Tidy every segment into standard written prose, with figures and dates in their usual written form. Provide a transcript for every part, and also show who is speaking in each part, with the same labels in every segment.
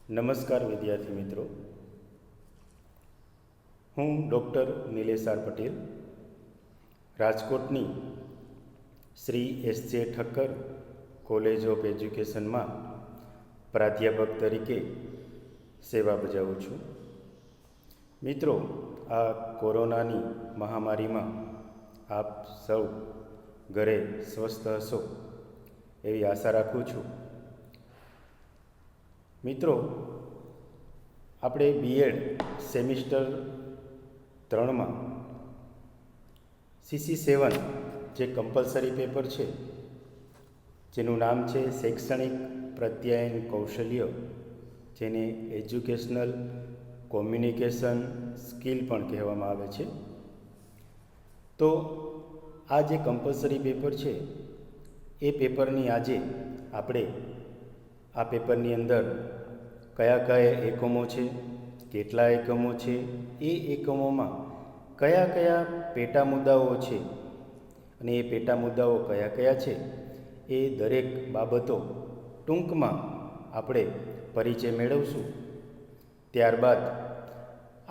Speaker 1: નમસ્કાર વિદ્યાર્થી મિત્રો, હું ડૉક્ટર નિલેશ આર પટેલ, રાજકોટની શ્રી એસ.જે. ઠક્કર કોલેજ ઓફ એજ્યુકેશનમાં પ્રાધ્યાપક તરીકે સેવા બજાવું છું. મિત્રો, આ કોરોનાની મહામારીમાં આપ સૌ ઘરે સ્વસ્થ હશો એવી આશા રાખું છું. મિત્રો, આપણે બીએડ સેમિસ્ટર 3માં CC7 જે કમ્પલસરી પેપર છે, જેનું નામ છે શૈક્ષણિક પ્રત્યાયન કૌશલ્ય, જેને એજ્યુકેશનલ કોમ્યુનિકેશન સ્કિલ પણ કહેવામાં આવે છે. તો આ જે કમ્પલસરી પેપર છે એ પેપરની આજે આપણે આ પેપરની અંદર કયા કયા એકમો છે, કેટલા એકમો છે, એ એકમોમાં કયા કયા પેટા મુદ્દાઓ છે અને એ પેટા મુદ્દાઓ કયા કયા છે એ દરેક બાબતો ટૂંકમાં આપણે પરિચય મેળવશું. ત્યારબાદ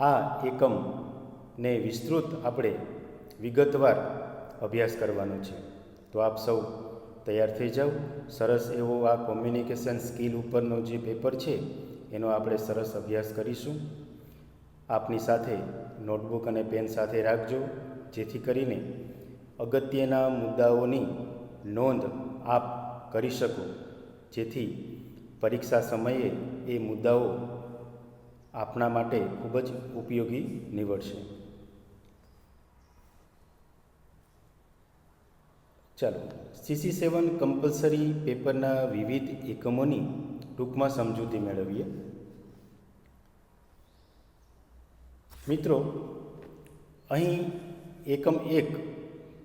Speaker 1: આ એકમને વિસ્તૃત આપણે વિગતવાર અભ્યાસ કરવાનો છે. તો આપ સૌ તૈયાર થઈ જાઓ. સરસ એવો આ કોમ્યુનિકેશન સ્કિલ ઉપરનો જે પેપર છે એનો આપણે સરસ અભ્યાસ કરીશું. આપની સાથે નોટબુક અને પેન સાથે રાખજો, જેથી કરીને અગત્યના મુદ્દાઓની નોંધ આપ કરી શકો, જેથી પરીક્ષા સમયે એ મુદ્દાઓ આપના માટે ખૂબ જ ઉપયોગી નીવડશે. ચાલો, CC7 કમ્પલસરી પેપરના વિવિધ એકમોની ટૂંકમાં સમજૂતી મેળવીએ. મિત્રો, અહીં એકમ 1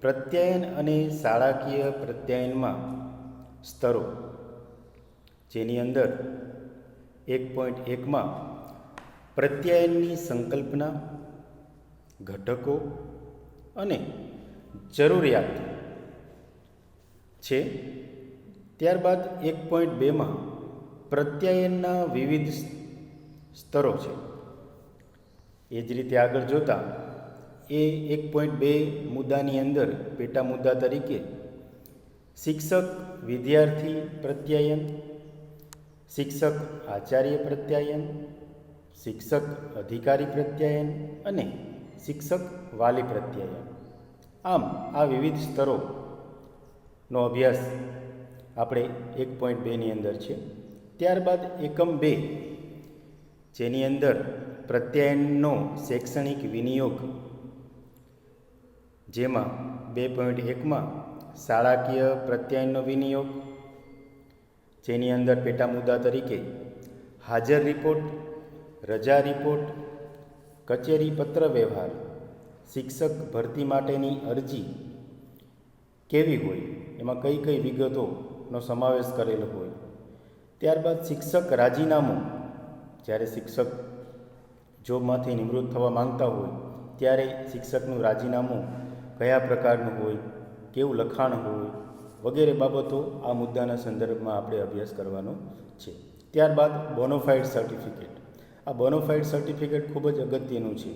Speaker 1: પ્રત્યાયન અને શાળાકીય પ્રત્યાયનમાં સ્તરો, જેની અંદર 1.1માં પ્રત્યાયનની સંકલ્પના, ઘટકો અને જરૂરિયાત છે. ત્યારબાદ 1.2માં પ્રત્યાયનના વિવિધ સ્તરો છે. એ જ રીતે આગળ જોતા એ 1.2 મુદ્દાની અંદર પેટા મુદ્દા તરીકે શિક્ષક વિદ્યાર્થી પ્રત્યાયન, શિક્ષક આચાર્ય પ્રત્યાયન, શિક્ષક અધિકારી પ્રત્યાયન અને શિક્ષક વાલી પ્રત્યાયન, આમ આ વિવિધ સ્તરોનો અભ્યાસ આપણે 1.2ની અંદર છે. ત્યારબાદ એકમ 2, જેની અંદર પ્રત્યાયનનો શૈક્ષણિક વિનિયોગ, જેમાં 2.1માં શાળાકીય પ્રત્યાયનનો વિનિયોગ, જેની અંદર પેટા મુદ્દા તરીકે હાજર રિપોર્ટ, રજા રિપોર્ટ, કચેરી પત્ર વ્યવહાર, શિક્ષક ભરતી માટેની અરજી કેવી હોય, એમાં કઈ કઈ વિગતોનો સમાવેશ કરેલો હોય. ત્યારબાદ શિક્ષક રાજીનામું, જ્યારે શિક્ષક જોબમાંથી નિવૃત્ત થવા માંગતા હોય ત્યારે શિક્ષકનું રાજીનામું કયા પ્રકારનું હોય, કેવું લખાણ હોય, વગેરે બાબતો આ મુદ્દાના સંદર્ભમાં આપણે અભ્યાસ કરવાનો છે. ત્યારબાદ બોનોફાઇડ સર્ટિફિકેટ. આ બોનોફાઇડ સર્ટિફિકેટ ખૂબ જ અગત્યનું છે,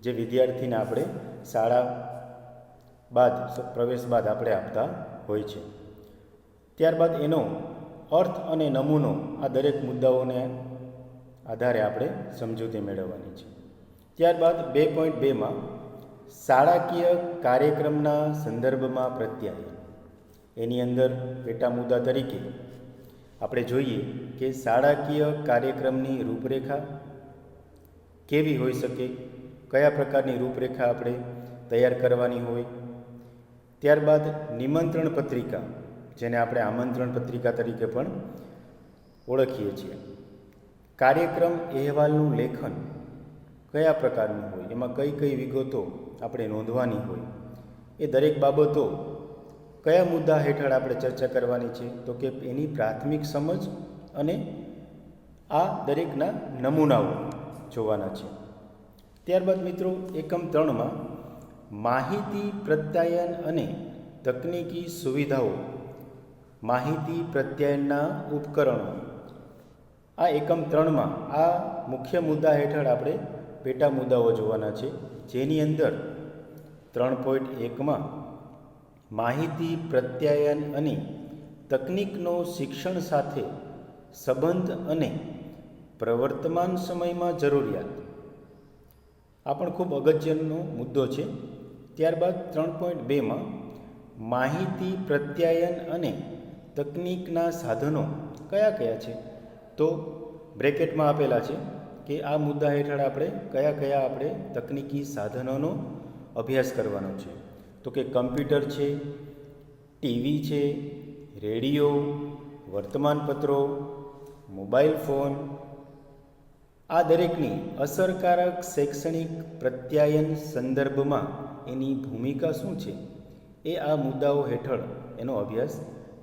Speaker 1: જે વિદ્યાર્થીને આપણે શાળા બાદ પ્રવેશ બાદ આપણે આપતા હોય છે. ત્યારબાદ એનો અર્થ અને નમૂનો, આ દરેક મુદ્દાઓને આધારે આપણે સમજૂતી મેળવવાની છે. ત્યારબાદ 2.2માં શાળાકીય કાર્યક્રમના સંદર્ભમાં પ્રત્યાયન, એની અંદર પેટા મુદ્દા તરીકે આપણે જોઈએ કે શાળાકીય કાર્યક્રમની રૂપરેખા કેવી હોઈ શકે, કયા પ્રકારની રૂપરેખા આપણે તૈયાર કરવાની હોય. ત્યારબાદ નિમંત્રણ પત્રિકા, જેને આપણે આમંત્રણ પત્રિકા તરીકે પણ ઓળખીએ છીએ. કાર્યક્રમ અહેવાલનું લેખન કયા પ્રકારનું હોય, એમાં કઈ કઈ વિગતો આપણે નોંધવાની હોય, એ દરેક બાબતો કયા મુદ્દા હેઠળ આપણે ચર્ચા કરવાની છે, તો કે એની પ્રાથમિક સમજ અને આ દરેકના નમૂનાઓ જોવાના છે. ત્યારબાદ મિત્રો, એકમ 3માં માહિતી પ્રત્યાયન અને તકનીકી સુવિધાઓ, માહિતી પ્રત્યાયનના ઉપકરણો, આ એકમ 3માં આ મુખ્ય મુદ્દા હેઠળ આપણે પેટા મુદ્દાઓ જોવાના છે, જેની અંદર 3.1માં માહિતી પ્રત્યાયન અને તકનિકનો શિક્ષણ સાથે સંબંધ અને પ્રવર્તમાન સમયમાં જરૂરિયાત, આ પણ ખૂબ અગત્યનો મુદ્દો છે. ત્યારબાદ 3.2માં માહિતી પ્રત્યાયન અને તકનિકના સાધનો કયા કયા છે, તો બ્રેકેટમાં આપેલા છે કે આ મુદ્દા હેઠળ આપણે તકનિકી સાધનોનો અભ્યાસ કરવાનો છે. તો કે કમ્પ્યુટર છે, ટીવી છે, રેડિયો, વર્તમાનપત્રો, મોબાઈલ ફોન, આ દરેકની અસરકારક શૈક્ષણિક પ્રત્યાયન સંદર્ભમાં એની ભૂમિકા શું છે એ આ મુદ્દાઓ હેઠળ એનો અભ્યાસ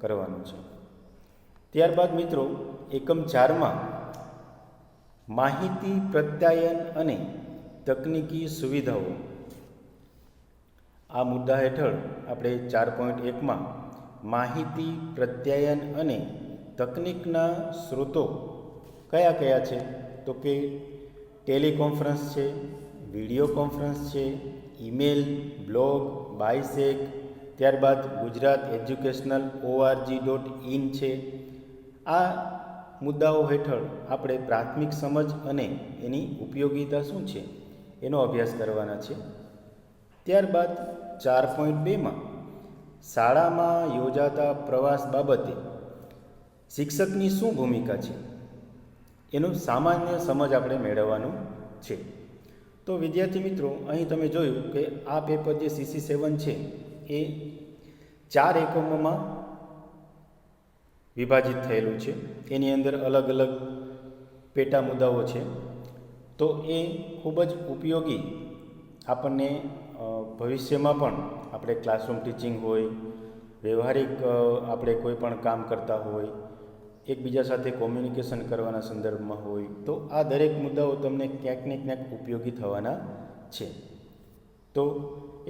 Speaker 1: કરવાનો છે. ત્યારબાદ મિત્રો એકમ 4માં માહિતી પ્રત્યાયન અને તકનિકી સુવિધાઓ, આ મુદ્દા હેઠળ આપણે 4.1માં માહિતી પ્રત્યાયન અને તકનિકના સ્ત્રોતો કયા કયા છે, તો કે ટેલિકોન્ફરન્સ છે, વિડીયો કોન્ફરન્સ છે, ઈમેલ, બ્લોગ, બાયસેક, ત્યારબાદ ગુજરાત એજ્યુકેશનલ org.in છે. આ મુદ્દાઓ હેઠળ આપણે પ્રાથમિક સમજ અને એની ઉપયોગિતા શું છે એનો અભ્યાસ કરવાના છે. ત્યારબાદ 4.2માં શાળામાં યોજાતા પ્રવાસ બાબતે શિક્ષકની શું ભૂમિકા છે એનું સામાન્ય સમજ આપણે મેળવવાનું છે. તો વિદ્યાર્થી મિત્રો, અહીં તમે જોયું કે આ પેપર જે CC7 છે એ 4 એકમોમાં વિભાજિત થયેલું છે. એની અંદર અલગ અલગ પેટા મુદ્દાઓ છે. તો એ ખૂબ જ ઉપયોગી આપણને ભવિષ્યમાં પણ આપણે ક્લાસરૂમ ટીચિંગ હોય, વ્યવહારિક આપણે કોઈ પણ કામ કરતા હોય, એકબીજા સાથે કોમ્યુનિકેશન કરવાના સંદર્ભમાં હોય, તો આ દરેક મુદ્દાઓ તમને ક્યાંક ને ક્યાંક ઉપયોગી થવાના છે. તો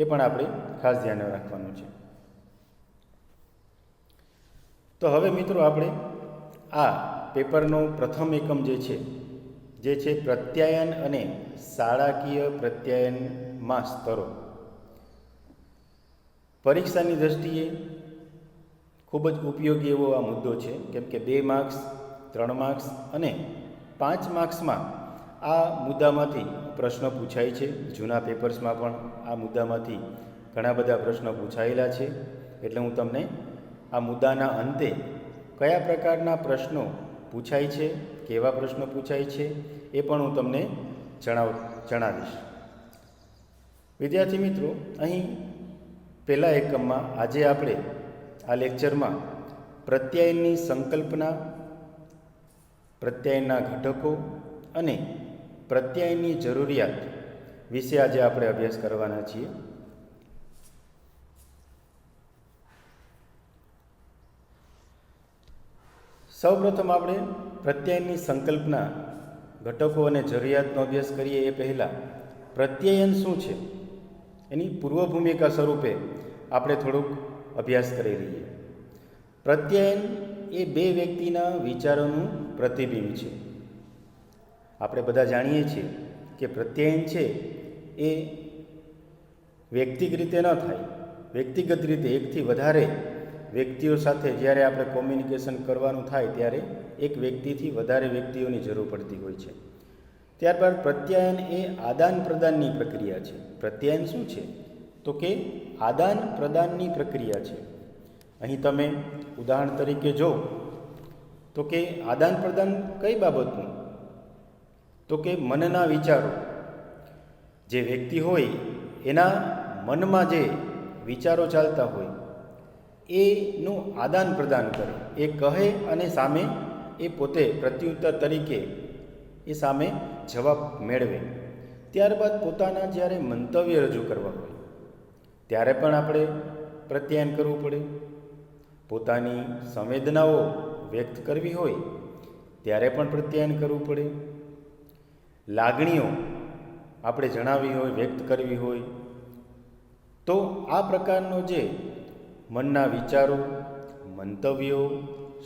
Speaker 1: એ પણ આપણે ખાસ ધ્યાન રાખવાનું છે. તો હવે મિત્રો આપણે આ પેપરનો પ્રથમ એકમ જે છે પ્રત્યાયન અને શાળાકીય પ્રત્યાયનમાં સ્તરો, પરીક્ષાની દ્રષ્ટિએ ખૂબ જ ઉપયોગી એવો આ મુદ્દો છે, કેમ કે 2 માર્ક્સ, 3 માર્ક્સ અને 5 માર્ક્સમાં આ મુદ્દામાંથી પ્રશ્નો પૂછાય છે. જૂના પેપર્સમાં પણ આ મુદ્દામાંથી ઘણા બધા પ્રશ્નો પૂછાયેલા છે. એટલે હું તમને આ મુદ્દાના અંતે કયા પ્રકારના પ્રશ્નો પૂછાય છે, કેવા પ્રશ્નો પૂછાય છે એ પણ હું તમને જણાવીશ. વિદ્યાર્થી મિત્રો, અહીં પહેલા એકમમાં આજે આપણે આ લેક્ચરમાં પ્રત્યાયનની સંકલ્પના, પ્રત્યાયનના ઘટકો અને પ્રત્યાયનની જરૂરિયાત વિશે આજે આપણે અભ્યાસ કરવાના છીએ. સૌપ્રથમ આપણે પ્રત્યાયનની સંકલ્પના, ઘટકો અને જરૂરિયાતનો અભ્યાસ કરીએ એ પહેલાં પ્રત્યાયન શું છે એની પૂર્વ ભૂમિકા સ્વરૂપે આપણે થોડુંક અભ્યાસ કરી લઈએ. પ્રત્યાયન એ 2 વ્યક્તિના વિચારોનું પ્રતિબિંબ છે. આપણે બધા જાણીએ છીએ કે પ્રત્યાયન છે એ વ્યક્તિગત રીતે ન થાય, વ્યક્તિગત રીતે એકથી વધારે વ્યક્તિઓ સાથે જ્યારે આપણે કોમ્યુનિકેશન કરવાનું થાય ત્યારે એક વ્યક્તિથી વધારે વ્યક્તિઓની જરૂર પડતી હોય છે. ત્યારબાદ પ્રત્યાયન એ આદાન પ્રદાનની પ્રક્રિયા છે. પ્રત્યાયન શું છે? તો કે આદાન પ્રદાનની પ્રક્રિયા છે. અહીં તમે ઉદાહરણ તરીકે જો તો કે આદાન પ્રદાન કઈ બાબતનું? તો કે મનના વિચારો. જે વ્યક્તિ હોય એના મનમાં જે વિચારો ચાલતા હોય એનું આદાન પ્રદાન કરે, એ કહે અને સામે એ પોતે પ્રત્યુત્તર તરીકે એ સામે જવાબ મેળવે. ત્યારબાદ પોતાના જ્યારે મંતવ્ય રજૂ કરવા હોય ત્યારે પણ આપણે પ્રત્યાયન કરવું પડે. પોતાની સંવેદનાઓ વ્યક્ત કરવી હોય ત્યારે પણ પ્રત્યાયન કરવું પડે. લાગણીઓ આપણે જણાવવી હોય, વ્યક્ત કરવી હોય તો આ પ્રકારનો જે મનના વિચારો, મંતવ્યો,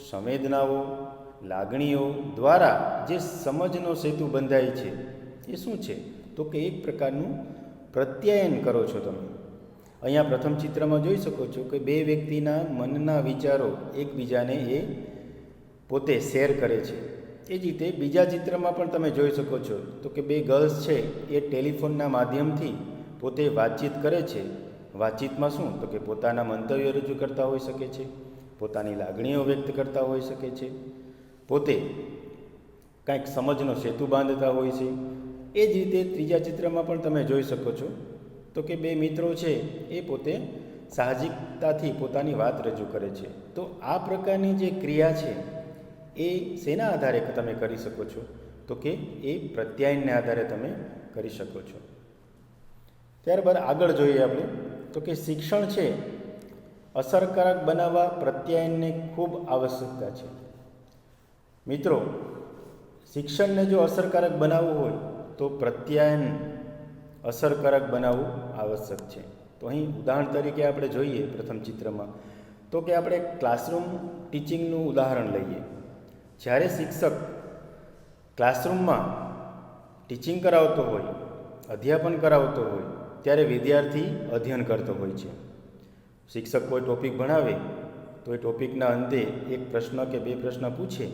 Speaker 1: સંવેદનાઓ, લાગણીઓ દ્વારા જે સમજનો સેતુ બંધાય છે એ શું છે? તો કે એક પ્રકારનું પ્રત્યાયન કરો છો તમે. અહીંયા પ્રથમ ચિત્રમાં જોઈ શકો છો કે બે વ્યક્તિના મનના વિચારો એકબીજાને એ પોતે શેર કરે છે. એ જ રીતે બીજા ચિત્રમાં પણ તમે જોઈ શકો છો તો કે બે ગર્લ્સ છે એ ટેલિફોનના માધ્યમથી પોતે વાતચીત કરે છે. વાતચીતમાં શું? તો કે પોતાના મંતવ્યો રજૂ કરતા હોઈ શકે છે, પોતાની લાગણીઓ વ્યક્ત કરતા હોઈ શકે છે, પોતે કાંઈક સમજનો સેતુ બાંધતા હોય છે. એ જ રીતે ત્રીજા ચિત્રમાં પણ તમે જોઈ શકો છો તો કે બે મિત્રો છે એ પોતે સાહજિકતાથી પોતાની વાત રજૂ કરે છે. તો આ પ્રકારની જે ક્રિયા છે એ શેના આધારે તમે કરી શકો છો? તો કે એ પ્રત્યાયનને આધારે તમે કરી શકો છો. ત્યારબાદ આગળ જોઈએ આપણે તો કે શિક્ષણ છે અસરકારક બનાવવા પ્રત્યાયનને ખૂબ આવશ્યકતા છે. મિત્રો, શિક્ષણને જો અસરકારક બનાવવું હોય તો પ્રત્યાયન અસરકારક બનાવવું આવશ્યક છે. તો અહીં ઉદાહરણ તરીકે આપણે જોઈએ પ્રથમ ચિત્રમાં તો કે આપણે ક્લાસરૂમ ટીચિંગનું ઉદાહરણ લઈએ. જ્યારે શિક્ષક ક્લાસરૂમમાં ટીચિંગ કરાવતો હોય, અધ્યાપન કરાવતો હોય ત્યારે વિદ્યાર્થી અધ્યયન કરતો હોય છે. શિક્ષક કોઈ ટૉપિક ભણાવે તો એ ટૉપિકના અંતે એક પ્રશ્ન કે બે પ્રશ્ન પૂછે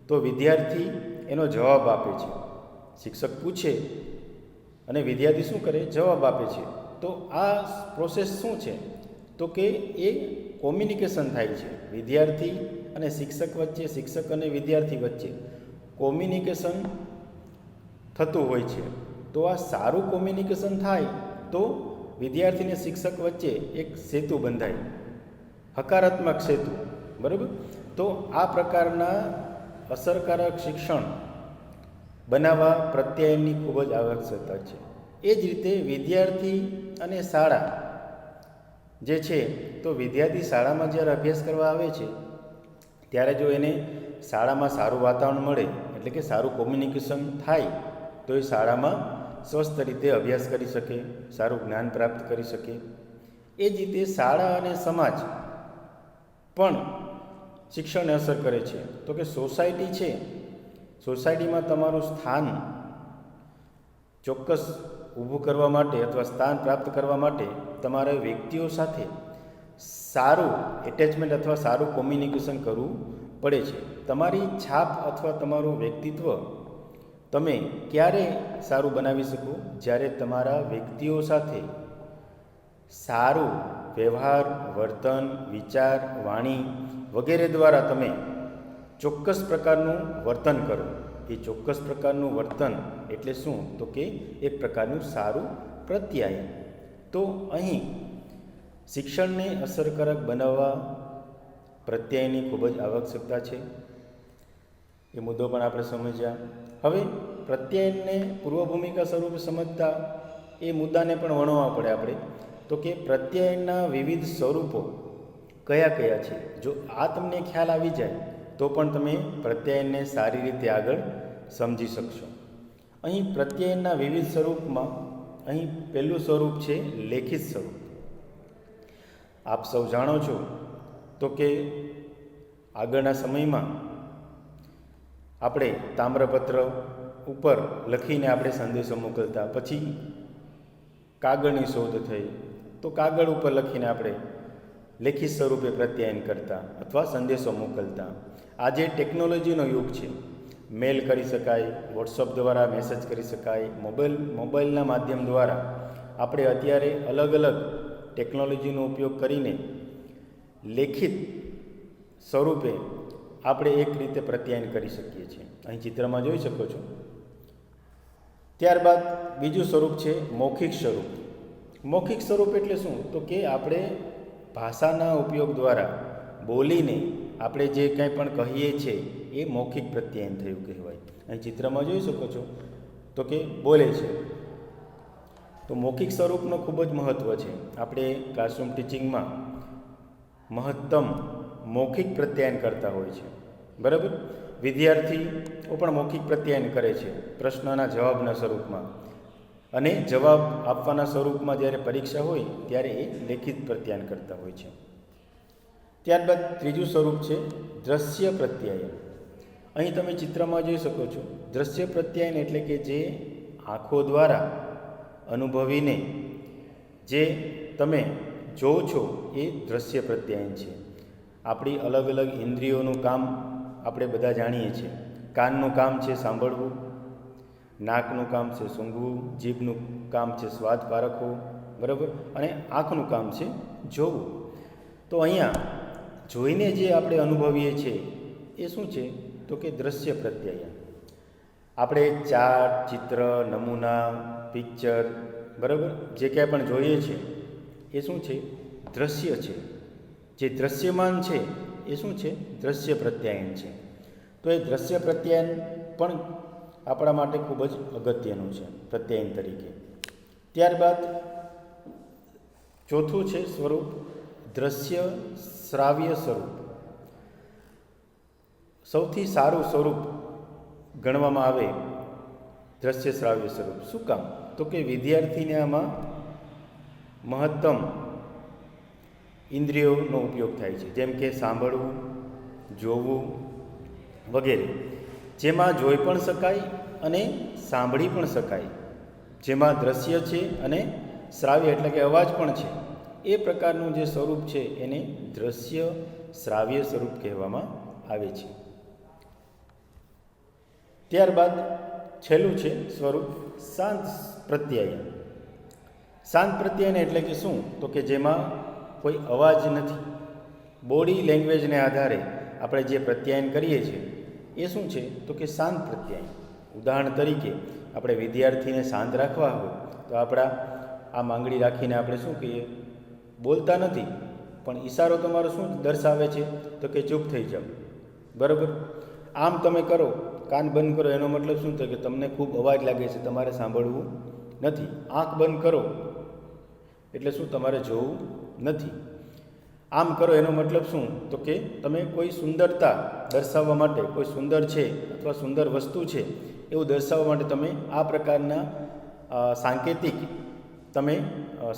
Speaker 1: તો વિદ્યાર્થી એનો જવાબ આપે છે. શિક્ષક પૂછે અને વિદ્યાર્થી શું કરે? જવાબ આપે છે. તો આ પ્રોસેસ શું છે? તો કે એ કોમ્યુનિકેશન થાય છે વિદ્યાર્થી અને શિક્ષક વચ્ચે, શિક્ષક અને વિદ્યાર્થી વચ્ચે કોમ્યુનિકેશન થતું હોય છે. તો આ સારું કોમ્યુનિકેશન થાય તો વિદ્યાર્થી અને શિક્ષક વચ્ચે એક સેતુ બંધાય, હકારાત્મક સેતુ. બરાબર? તો આ પ્રકારના અસરકારક શિક્ષણ બનાવવા પ્રત્યાયનની ખૂબ જ આવશ્યકતા છે. એ જ રીતે વિદ્યાર્થી અને શાળા જે છે તો વિદ્યાર્થી શાળામાં જ્યારે અભ્યાસ કરવા આવે છે ત્યારે જો એને શાળામાં સારું વાતાવરણ મળે એટલે કે સારું કોમ્યુનિકેશન થાય તો એ શાળામાં સ્વસ્થ રીતે અભ્યાસ કરી શકે, સારું જ્ઞાન પ્રાપ્ત કરી શકે. એ જ રીતે શાળા અને સમાજ પણ શિક્ષણને અસર કરે છે. તો કે સોસાયટી છે, સોસાયટીમાં તમારું સ્થાન ચોક્કસ ઊભું કરવા માટે અથવા સ્થાન પ્રાપ્ત કરવા માટે તમારે વ્યક્તિઓ સાથે સારું એટેચમેન્ટ અથવા સારું કોમ્યુનિકેશન કરવું પડે છે. તમારી છાપ અથવા તમારું વ્યક્તિત્વ તમે ક્યારે સારું બનાવી શકો? જ્યારે તમારા વ્યક્તિઓ સાથે સારું વ્યવહાર, વર્તન, વિચાર, વાણી વગેરે દ્વારા તમે ચોક્કસ પ્રકારનું વર્તન કરો. એ ચોક્કસ પ્રકારનું વર્તન એટલે શું? તો કે એક પ્રકારનું સારું પ્રત્યાયન. તો અહીં શિક્ષણને અસરકારક બનાવવા પ્રત્યાયનની ખૂબ જ આવશ્યકતા છે. એ મુદ્દો પણ આપણે સમજ્યા. હવે પ્રત્યાયનને પૂર્વ ભૂમિકા સ્વરૂપે સમજતા એ મુદ્દાને પણ વર્ણવવા પડે આપણે. તો કે પ્રત્યાયનના વિવિધ સ્વરૂપો કયા કયા છે? જો આ તમને ખ્યાલ આવી જાય તો પણ તમે પ્રત્યાયનને સારી રીતે આગળ સમજી શકશો. અહીં પ્રત્યાયનના વિવિધ સ્વરૂપમાં અહીં પહેલું સ્વરૂપ છે લેખિત સ્વરૂપ. આપ સૌ જાણો છો તો કે આગળના સમયમાં આપણે તામ્રપત્ર ઉપર લખીને આપણે સંદેશો મોકલતા, પછી કાગળની શોધ થઈ તો કાગળ ઉપર લખીને આપણે લેખિત સ્વરૂપે પ્રત્યાયન કરતા અથવા સંદેશો મોકલતા. આજે ટેકનોલોજીનો યુગ છે. મેલ કરી શકાય, વોટ્સઅપ દ્વારા મેસેજ કરી શકાય, મોબાઈલના માધ્યમ દ્વારા આપણે અત્યારે અલગ અલગ ટેકનોલોજીનો ઉપયોગ કરીને લેખિત સ્વરૂપે આપણે એક રીતે પ્રત્યાયન કરી શકીએ છીએ. અહીં ચિત્રમાં જોઈ શકો છો. ત્યારબાદ બીજું સ્વરૂપ છે મૌખિક સ્વરૂપ. મૌખિક સ્વરૂપ એટલે શું? તો કે આપણે ભાષાના ઉપયોગ દ્વારા બોલીને આપણે જે કંઈ પણ કહીએ છીએ એ મૌખિક પ્રત્યાયન થયું કહેવાય. અહીં ચિત્રમાં જોઈ શકો છો તો કે બોલે છે. તો મૌખિક સ્વરૂપનો ખૂબ જ મહત્ત્વ છે. આપણે ક્લાસરૂમ ટીચિંગમાં મહત્તમ મૌખિક પ્રત્યાયન કરતા હોય છે. બરાબર? વિદ્યાર્થીઓ પણ મૌખિક પ્રત્યાયન કરે છે પ્રશ્નના જવાબના સ્વરૂપમાં, અને જવાબ આપવાના સ્વરૂપમાં જ્યારે પરીક્ષા હોય ત્યારે એ લેખિત પ્રત્યાયન કરતા હોય છે. ત્યારબાદ ત્રીજું સ્વરૂપ છે દ્રશ્ય પ્રત્યાયન. અહીં તમે ચિત્રમાં જોઈ શકો છો, દ્રશ્ય પ્રત્યાયન એટલે કે જે આંખો દ્વારા અનુભવીને જે તમે જોવો છો એ દ્રશ્ય પ્રત્યાયન છે. આપણી અલગ અલગ ઇન્દ્રિયોનું કામ આપણે બધા જાણીએ છીએ. કાનનું કામ છે સાંભળવું, નાકનું કામ છે સૂંઘવું, જીભનું કામ છે સ્વાદ પારખવો, બરાબર, અને આંખનું કામ છે જોવું. તો અહીંયા જોઈને જે આપણે અનુભવીએ છીએ એ શું છે તો કે દ્રશ્ય પ્રત્યાયન. આપણે ચાર્ટ, ચિત્ર, નમૂના, પિક્ચર, બરાબર, જે ક્યાંય પણ જોઈએ છીએ એ શું છે? દ્રશ્ય છે. જે દ્રશ્યમાન છે એ શું છે? દ્રશ્ય પ્રત્યાયન છે. તો એ દ્રશ્ય પ્રત્યાયન પણ આપણા માટે ખૂબ જ અગત્યનું છે પ્રત્યાયન તરીકે. ત્યારબાદ ચોથું છે સ્વરૂપ દ્રશ્ય શ્રાવ્ય સ્વરૂપ. સૌથી સારું સ્વરૂપ ગણવામાં આવે દ્રશ્ય શ્રાવ્ય સ્વરૂપ. શું કામ? તો કે વિદ્યાર્થીને આમાં મહત્તમ ઇન્દ્રિયોનો ઉપયોગ થાય છે, જેમ કે સાંભળવું, જોવું વગેરે, જેમાં જોઈ પણ શકાય અને સાંભળી પણ શકાય, જેમાં દ્રશ્ય છે અને શ્રાવ્ય એટલે કે અવાજ પણ છે. એ પ્રકારનું જે સ્વરૂપ છે એને દ્રશ્ય શ્રાવ્ય સ્વરૂપ કહેવામાં આવે છે. ત્યારબાદ છેલ્લું છે સ્વરૂપ શાંત પ્રત્યાયન. શાંત પ્રત્યાયન એટલે કે શું? તો કે જેમાં કોઈ અવાજ નથી. બોડી લેંગ્વેજને આધારે આપણે જે પ્રત્યાયન કરીએ છીએ એ શું છે તો કે શાંત પ્રત્યાયન. ઉદાહરણ તરીકે આપણે વિદ્યાર્થીને શાંત રાખવા હોય તો આપણા આમ આંગળી રાખીને આપણે શું કહીએ? બોલતા નથી, પણ ઈશારો તમારો શું દર્શાવે છે તો કે ચૂપ થઈ જાઓ, બરાબર. આમ તમે કરો, કાન બંધ કરો, એનો મતલબ શું થાય કે તમને ખૂબ અવાજ લાગે છે, તમારે સાંભળવું નથી. આંખ બંધ કરો એટલે શું? તમારે જોવું નથી. આમ કરો એનો મતલબ શું? તો કે તમે કોઈ સુંદરતા દર્શાવવા માટે, કોઈ સુંદર છે અથવા સુંદર વસ્તુ છે એવું દર્શાવવા માટે તમે આ પ્રકારના સાંકેતિક તમે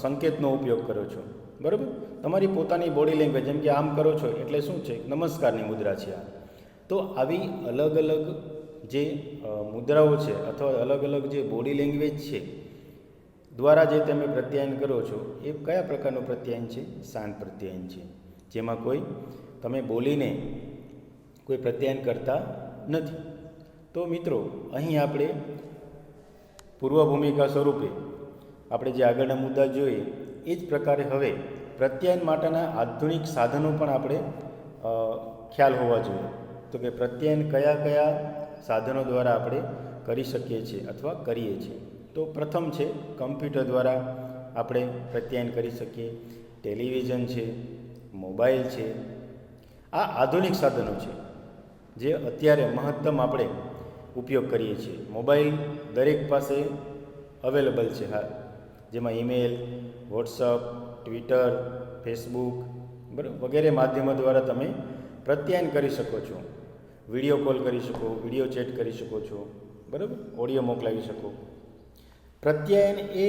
Speaker 1: સંકેતનો ઉપયોગ કરો છો, બરાબર. તમારી પોતાની બોડી લેંગ્વેજ, જેમ કે આમ કરો છો એટલે શું છે? નમસ્કારની મુદ્રા છે આ. તો આવી અલગ અલગ જે મુદ્રાઓ છે અથવા અલગ અલગ જે બોડી લેંગ્વેજ છે દ્વારા જે તમે પ્રત્યાયન કરો છો એ કયા પ્રકારનું પ્રત્યાયન છે? શાંત પ્રત્યાયન છે, જેમાં કોઈ તમે બોલીને કોઈ પ્રત્યાયન કરતા નથી. તો મિત્રો, અહીં આપણે પૂર્વ ભૂમિકા સ્વરૂપે આપણે જે આગળના મુદ્દા જોઈએ એ જ પ્રકારે હવે પ્રત્યાયન માટેના આધુનિક સાધનો પણ આપણે ખ્યાલ હોવા જોઈએ. તો કે પ્રત્યાયન કયા કયા સાધનો દ્વારા આપણે કરી શકીએ છીએ અથવા કરીએ છીએ. તો પ્રથમ છે કમ્પ્યુટર દ્વારા આપણે પ્રત્યાયન કરી શકીએ. ટેલિવિઝન છે, મોબાઈલ છે, આ આધુનિક સાધનો છે જે અત્યારે મહત્તમ આપણે ઉપયોગ કરીએ છીએ. મોબાઈલ દરેક પાસે અવેલેબલ છે હાલ, જેમાં ઈમેલ, વોટ્સઅપ, ટ્વિટર, ફેસબુક બરાબર વગેરે માધ્યમો દ્વારા તમે પ્રત્યાયન કરી શકો છો. વિડીયો કોલ કરી શકો, વિડીયો ચેટ કરી શકો છો, બરાબર, ઓડિયો મોકલાવી શકો. પ્રત્યાયન એ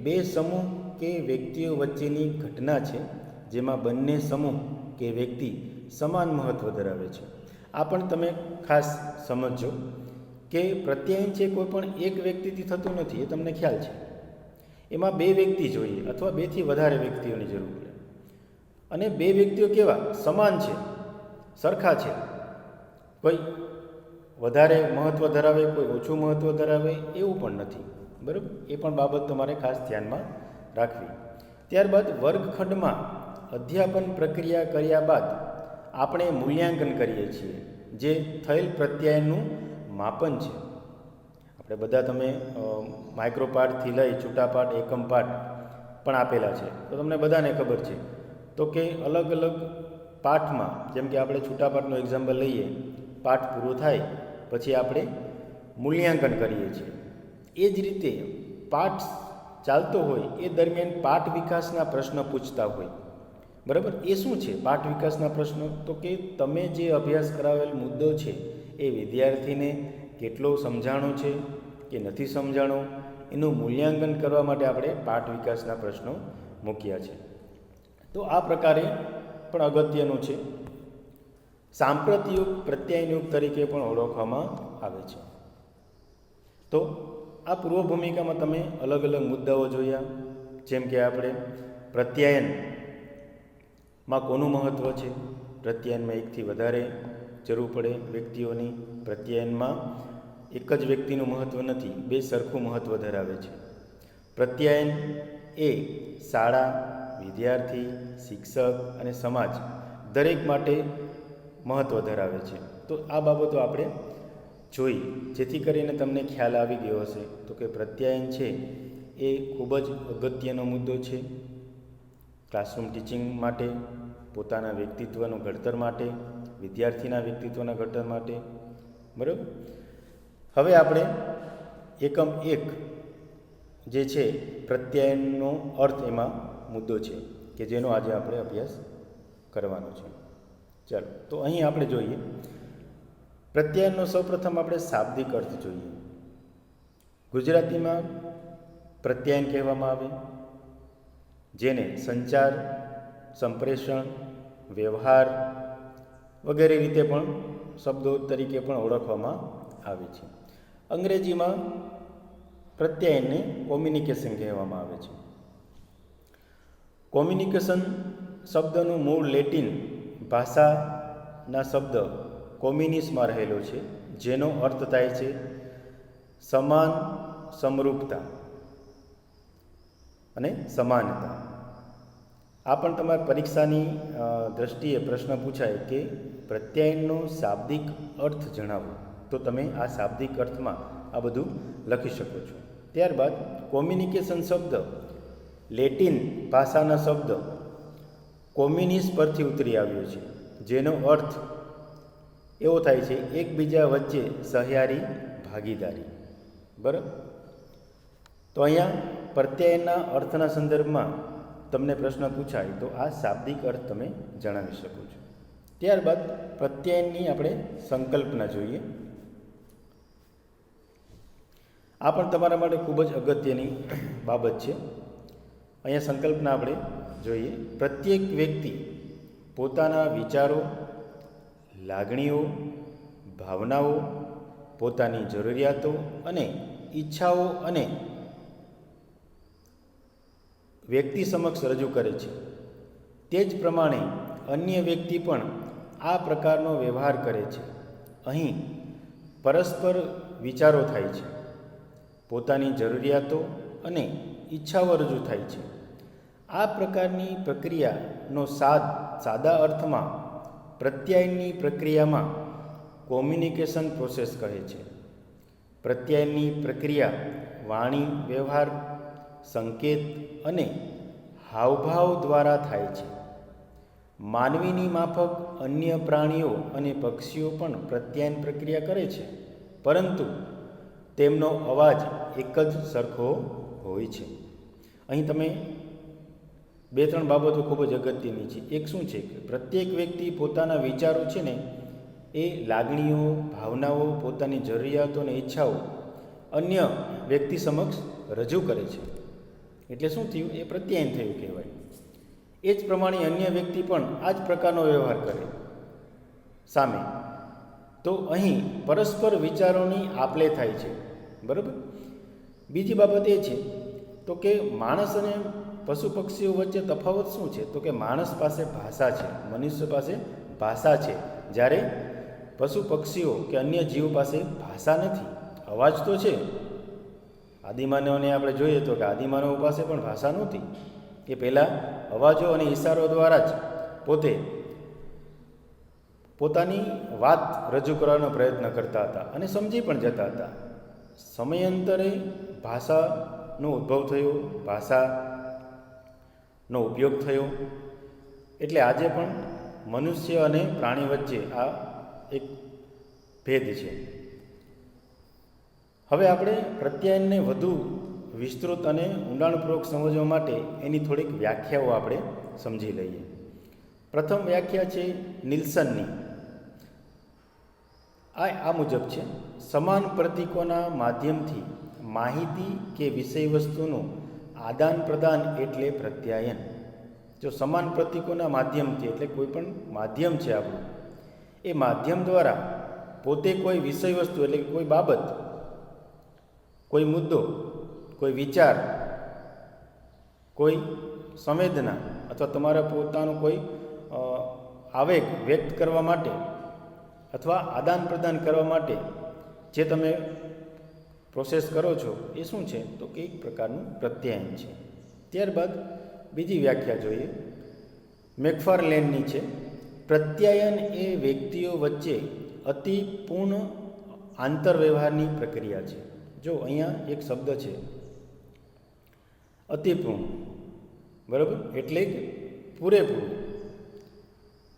Speaker 1: બે સમૂહ કે વ્યક્તિઓ વચ્ચેની ઘટના છે જેમાં બંને સમૂહ કે વ્યક્તિ સમાન મહત્ત્વ ધરાવે છે. આ પણ તમે ખાસ સમજજો કે પ્રત્યાયન છે કોઈ પણ એક વ્યક્તિથી થતું નથી, એ તમને ખ્યાલ છે. એમાં બે વ્યક્તિ જોઈએ અથવા બેથી વધારે વ્યક્તિઓની જરૂર પડે. અને બે વ્યક્તિઓ કેવા? સમાન છે, સરખા છે. કોઈ વધારે મહત્ત્વ ધરાવે, કોઈ ઓછું મહત્ત્વ ધરાવે એવું પણ નથી, બરાબર. એ પણ બાબત તમારે ખાસ ધ્યાનમાં રાખવી. ત્યારબાદ વર્ગખંડમાં અધ્યાપન પ્રક્રિયા કર્યા બાદ આપણે મૂલ્યાંકન કરીએ છીએ, જે થયેલ પ્રત્યાયનનું માપન છે. આપણે બધા તમે માઇક્રોપાર્ટથી લઈ છૂટા પાઠ, એકમ પાઠ પણ આપેલા છે, તો તમને બધાને ખબર છે. તો કે અલગ અલગ પાઠમાં, જેમ કે આપણે છૂટા પાઠનું એક્ઝામ્પલ લઈએ, પાઠ પૂરો થાય પછી આપણે મૂલ્યાંકન કરીએ છીએ. એ જ રીતે પાઠ ચાલતો હોય એ દરમિયાન પાઠ વિકાસના પ્રશ્ન પૂછતા હોય, બરાબર. એ શું છે પાઠ વિકાસના પ્રશ્નો? તો કે તમે જે અભ્યાસ કરાવેલ મુદ્દો છે એ વિદ્યાર્થીને કેટલો સમજાણો છે કે નથી સમજાણો, એનું મૂલ્યાંકન કરવા માટે આપણે પાઠ વિકાસના પ્રશ્નો મૂક્યા છે. તો આ પ્રકારે પણ અગત્યનું છે. સાંપ્રત યુગ પ્રત્યાયન યુગ તરીકે પણ ઓળખવામાં આવે છે. તો આ પૂર્વ ભૂમિકામાં તમે અલગ અલગ મુદ્દાઓ જોયા, જેમ કે આપણે પ્રત્યાયનમાં કોનું મહત્ત્વ છે, પ્રત્યાયનમાં એકથી વધારે જરૂર પડે વ્યક્તિઓની, પ્રત્યાયનમાં એક જ વ્યક્તિનું મહત્ત્વ નથી, બે સરખું મહત્ત્વ ધરાવે છે. પ્રત્યાયન એ શાળા, વિદ્યાર્થી, શિક્ષક અને સમાજ દરેક માટે મહત્ત્વ ધરાવે છે. તો આ બાબતો આપણે જોઈ, જેથી કરીને તમને ખ્યાલ આવી ગયો હશે તો કે પ્રત્યાયન છે એ ખૂબ જ અગત્યનો મુદ્દો છે ક્લાસરૂમ ટીચિંગ માટે, પોતાના વ્યક્તિત્વનું ઘડતર માટે, વિદ્યાર્થીના વ્યક્તિત્વના ઘડતર માટે. બરાબર. હવે આપણે એકમ 1 જે છે પ્રત્યાયનનો અર્થ એમાં મુદ્દો છે કે જેનો આજે આપણે અભ્યાસ કરવાનો છે. ચાલો, તો અહીં આપણે જોઈએ પ્રત્યાયનનો સૌપ્રથમ આપણે શાબ્દિક અર્થ જોઈએ. ગુજરાતીમાં પ્રત્યાયન કહેવામાં આવે, જેને સંચાર, સંપ્રેષણ, વ્યવહાર વગેરે રીતે પણ શબ્દો તરીકે પણ ઓળખવામાં આવે છે. અંગ્રેજીમાં પ્રત્યાયનને કોમ્યુનિકેશન કહેવામાં આવે છે. કોમ્યુનિકેશન શબ્દનું મૂળ લેટિન ભાષાના શબ્દ કોમ્યુનિસમાં રહેલો છે, જેનો અર્થ થાય છે સમાન, સમરૂપતા અને સમાનતા. આ પણ તમારી પરીક્ષાની દ્રષ્ટિએ પ્રશ્ન પૂછાય કે પ્રત્યાયનનો શાબ્દિક અર્થ જણાવો, તો તમે આ શાબ્દિક અર્થમાં આ બધું લખી શકો છો. ત્યારબાદ કોમ્યુનિકેશન શબ્દ લેટિન ભાષાના શબ્દ કોમ્યુનિસ પરથી ઉતરી આવ્યો છે, જેનો અર્થ એવો થાય છે એકબીજા વચ્ચે સહિયારી ભાગીદારી. બરાબર. તો અહીંયા પ્રત્યાયનના અર્થના સંદર્ભમાં તમને પ્રશ્ન પૂછાય તો આ શાબ્દિક અર્થ તમે જણાવી શકો છો. ત્યારબાદ પ્રત્યાયનની આપણે સંકલ્પના જોઈએ. આ પણ તમારા માટે ખૂબ જ અગત્યની બાબત છે. અહીંયા સંકલ્પના આપણે જોઈએ. પ્રત્યેક વ્યક્તિ પોતાના વિચારો, લાગણીઓ, ભાવનાઓ, પોતાની જરૂરિયાતો અને ઈચ્છાઓ અને વ્યક્તિ સમક્ષ રજૂ કરે છે. તે જ પ્રમાણે અન્ય વ્યક્તિ પણ આ પ્રકારનો વ્યવહાર કરે છે. અહીં પરસ્પર વિચારો થાય છે, પોતાની જરૂરિયાતો અને ઈચ્છાઓ રજૂ થાય છે. આ પ્રકારની પ્રક્રિયાનો સાદા અર્થમાં પ્રત્યાયનની પ્રક્રિયામાં કોમ્યુનિકેશન પ્રોસેસ કહે છે. પ્રત્યાયનની પ્રક્રિયા વાણી, વ્યવહાર, સંકેત અને હાવભાવ દ્વારા થાય છે. માનવીની માફક અન્ય પ્રાણીઓ અને પક્ષીઓ પણ પ્રત્યાયન પ્રક્રિયા કરે છે, પરંતુ તેમનો અવાજ એક જ સરખો હોય છે. અહીં તમે 2-3 બાબતો ખૂબ જ અગત્યની છે. એક શું છે કે પ્રત્યેક વ્યક્તિ પોતાના વિચારો છે ને એ લાગણીઓ, ભાવનાઓ, પોતાની જરૂરિયાતો અને ઈચ્છાઓ અન્ય વ્યક્તિ સમક્ષ રજૂ કરે છે. એટલે શું થયું? એ પ્રત્યાયન થયું કહેવાય. એ જ પ્રમાણે અન્ય વ્યક્તિ પણ આ જ પ્રકારનો વ્યવહાર કરે સામે. તો અહીં પરસ્પર વિચારોની આપ-લે થાય છે. બરાબર. બીજી બાબત એ છે તો કે માણસ અને પશુ પક્ષીઓ વચ્ચે તફાવત શું છે? તો કે માણસ પાસે ભાષા છે, મનુષ્ય પાસે ભાષા છે, જ્યારે પશુ પક્ષીઓ કે અન્ય જીવો પાસે ભાષા નથી. અવાજ તો છે. આદિમાનવને આપણે જોઈએ તો કે આદિમાનવ પાસે પણ ભાષા નહોતી. એ પહેલાં અવાજો અને ઇશારો દ્વારા જ પોતાની વાત રજૂ કરવાનો પ્રયત્ન કરતા હતા અને સમજી પણ જતા હતા. સમયાંતરે ભાષાનો ઉદ્ભવ થયો, ભાષાનો ઉપયોગ થયો. એટલે આજે પણ મનુષ્ય અને પ્રાણી વચ્ચે આ એક ભેદ છે. હવે આપણે પ્રત્યાયનને વધુ વિસ્તૃત અને ઊંડાણપૂર્વક સમજવા માટે એની થોડીક વ્યાખ્યાઓ આપણે સમજી લઈએ. પ્રથમ વ્યાખ્યા છે નિલ્સનની. આ મુજબ છે: સમાન પ્રતીકોના માધ્યમથી માહિતી કે વિષયવસ્તુનું આદાન પ્રદાન એટલે પ્રત્યાયન. જો સમાન પ્રતીકોના માધ્યમથી એટલે કોઈ પણ માધ્યમ છે આપણું, એ માધ્યમ દ્વારા પોતે કોઈ વિષય વસ્તુ એટલે કે કોઈ બાબત, કોઈ મુદ્દો, કોઈ વિચાર, કોઈ સંવેદના અથવા તમારા પોતાનો કોઈ આવેગ વ્યક્ત કરવા માટે અથવા આદાન પ્રદાન કરવા માટે જે તમે પ્રોસેસ કરો છો એ શું છે? તો કે એક પ્રકારનું પ્રત્યાયન છે. ત્યારબાદ બીજી વ્યાખ્યા જોઈએ, મેકફાર્લેનની છે. પ્રત્યાયન એ વ્યક્તિઓ વચ્ચે અતિ પૂર્ણ આંતરવ્યવહારની પ્રક્રિયા છે. જો અહીંયા એક શબ્દ છે અતિપૂર્ણ, બરાબર, એટલે કે પૂરેપૂરું,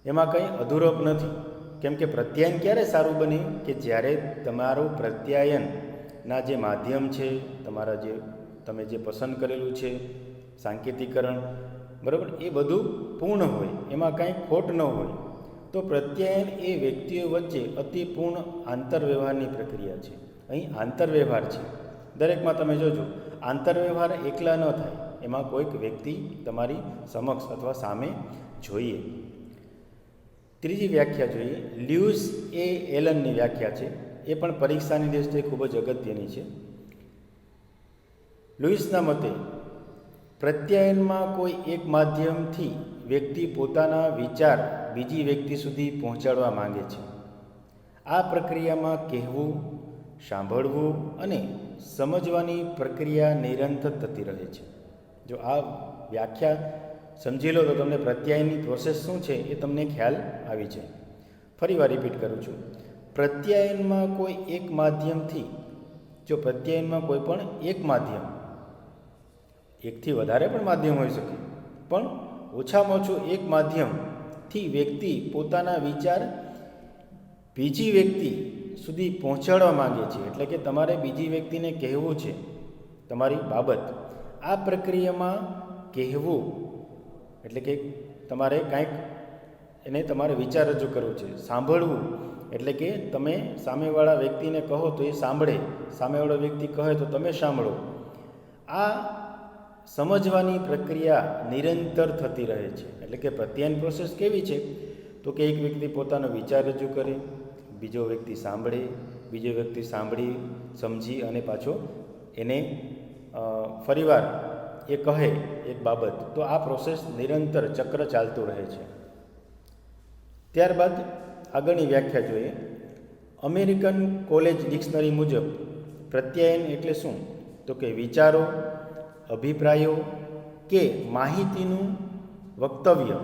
Speaker 1: એમાં કંઈ અધૂરપ નથી. કેમ કે પ્રત્યાયન ક્યારે સારું બને? કે જ્યારે તમારું પ્રત્યાયનના જે માધ્યમ છે, તમારા જે તમે જે પસંદ કરેલું છે સાંકેતિકરણ, બરાબર, એ બધું પૂર્ણ હોય, એમાં કાંઈ ખોટ ન હોય. તો પ્રત્યાયન એ વ્યક્તિઓ વચ્ચે અતિપૂર્ણ આંતરવ્યવહારની પ્રક્રિયા છે. અહીં આંતરવ્યવહાર છે. દરેકમાં તમે જોજો આંતરવ્યવહાર એકલા ન થાય, એમાં કોઈક વ્યક્તિ તમારી સમક્ષ અથવા સામે જોઈએ. ત્રીજી વ્યાખ્યા જોઈએ, લ્યુઇસ એ એલનની વ્યાખ્યા છે. એ પણ પરીક્ષાની દ્રષ્ટિએ ખૂબ જ અગત્યની છે. લુઈસના મતે પ્રત્યાયનમાં કોઈ એક માધ્યમથી વ્યક્તિ પોતાના વિચાર બીજી વ્યક્તિ સુધી પહોંચાડવા માંગે છે. આ પ્રક્રિયામાં કહેવું, સાંભળવું અને સમજવાની પ્રક્રિયા નિરંતર થતી રહે છે. જો આ વ્યાખ્યા સમજી લો તો તમને પ્રત્યાયનની પ્રોસેસ શું છે એ તમને ખ્યાલ આવી જાય. ફરી વાર રિપીટ કરું છું, પ્રત્યાયનમાં કોઈ એક માધ્યમથી, જો પ્રત્યાયનમાં કોઈ પણ એક માધ્યમ, એકથી વધારે પણ માધ્યમ હોઈ શકે, પણ ઓછામાં ઓછું એક માધ્યમથી વ્યક્તિ પોતાના વિચાર બીજી વ્યક્તિ સુધી પહોંચાડવા માંગે છે. એટલે કે તમારે બીજી વ્યક્તિને કહેવું છે તમારી બાબત. આ પ્રક્રિયામાં કહેવું એટલે કે તમારે કાંઈક એને તમારે વિચાર રજૂ કરવો છે. સાંભળવું એટલે કે તમે સામેવાળા વ્યક્તિને કહો તો એ સાંભળે, સામેવાળો વ્યક્તિ કહે તો તમે સાંભળો. આ સમજવાની પ્રક્રિયા નિરંતર થતી રહે છે. એટલે કે પ્રત્યાયન પ્રોસેસ કેવી છે? તો કે એક વ્યક્તિ પોતાનો વિચાર રજૂ કરે, બીજો વ્યક્તિ સાંભળે, બીજો વ્યક્તિ સાંભળી સમજી અને પાછો એને ફરીવાર એ કહે એક બાબત. તો આ પ્રોસેસ નિરંતર ચક્ર ચાલતું રહે છે. ત્યારબાદ આગળની વ્યાખ્યા જોઈએ, અમેરિકન કોલેજ ડિક્શનરી મુજબ પ્રત્યાયન એટલે શું? તો કે વિચારો, અભિપ્રાયો કે માહિતીનું વક્તવ્ય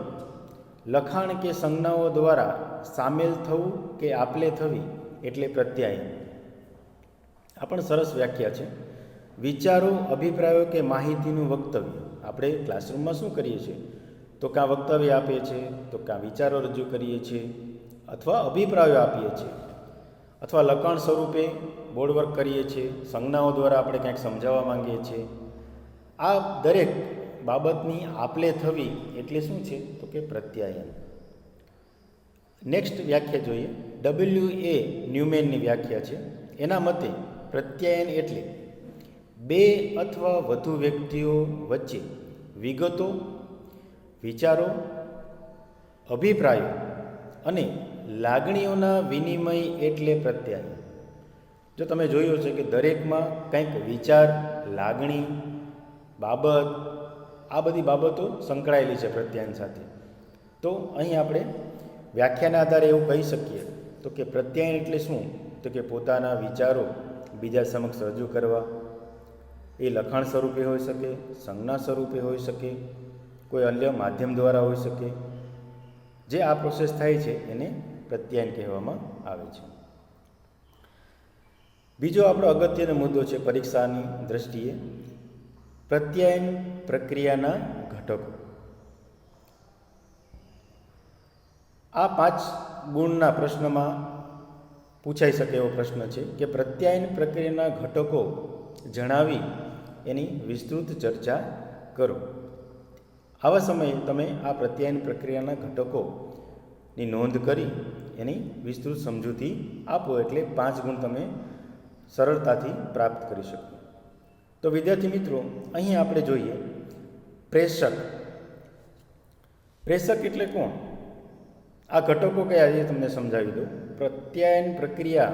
Speaker 1: લખાણ કે સંજ્ઞાઓ દ્વારા સામેલ થવું કે આપલે થવી એટલે પ્રત્યાયન. આ પણ સરસ વ્યાખ્યા છે. વિચારો, અભિપ્રાયો કે માહિતીનું વક્તવ્ય. આપણે ક્લાસરૂમમાં શું કરીએ છીએ? તો કાં વક્તવ્ય આપીએ છીએ, તો કાં વિચારો રજૂ કરીએ છીએ, અથવા અભિપ્રાયો આપીએ છીએ, અથવા લખાણ સ્વરૂપે બોર્ડવર્ક કરીએ છીએ, સંજ્ઞાઓ દ્વારા આપણે કંઈક સમજાવવા માંગીએ છીએ. આ દરેક બાબતની આપલે થવી એટલે શું છે? તો કે પ્રત્યાયન. નેક્સ્ટ વ્યાખ્યા જોઈએ, W.A. ન્યુમેનની વ્યાખ્યા છે. એના મતે પ્રત્યાયન એટલે બે અથવા વધુ વ્યક્તિઓ વચ્ચે વિગતો, વિચારો, અભિપ્રાયો અને લાગણીઓના વિનિમય એટલે પ્રત્યાયન. જો તમે જોયું છે કે દરેકમાં કંઈક વિચાર, લાગણી, બાબત, આ બધી બાબતો સંકળાયેલી છે પ્રત્યાયન સાથે. તો અહીં આપણે વ્યાખ્યાના આધારે એવું કહી શકીએ તો કે પ્રત્યાયન એટલે શું? તો કે પોતાના વિચારો બીજા સમક્ષ રજૂ કરવા. એ લખાણ સ્વરૂપે હોઈ શકે, સંજ્ઞા સ્વરૂપે હોઈ શકે, કોઈ અન્ય માધ્યમ દ્વારા હોઈ શકે. જે આ પ્રોસેસ થાય છે એને પ્રત્યાયન કહેવામાં આવે છે. બીજો આપણો અગત્યનો મુદ્દો છે પરીક્ષાની દ્રષ્ટિએ, પ્રત્યાયન પ્રક્રિયાના ઘટકો. આ 5 ગુણના પ્રશ્નમાં પૂછાઈ શકે એવો પ્રશ્ન છે કે પ્રત્યાયન પ્રક્રિયાના ઘટકો જણાવી એની વિસ્તૃત ચર્ચા કરો. આવા સમયે તમે આ પ્રત્યાયન પ્રક્રિયાના ઘટકોની નોંધ કરી એની વિસ્તૃત સમજૂતી આપો એટલે 5 ગુણ તમે સરળતાથી પ્રાપ્ત કરી શકો. તો વિદ્યાર્થી મિત્રો, અહીં આપણે જોઈએ પ્રેષક. પ્રેષક એટલે કોણ? આ ઘટકો કયા છે તમને સમજાવી દઉં. પ્રત્યાયન પ્રક્રિયા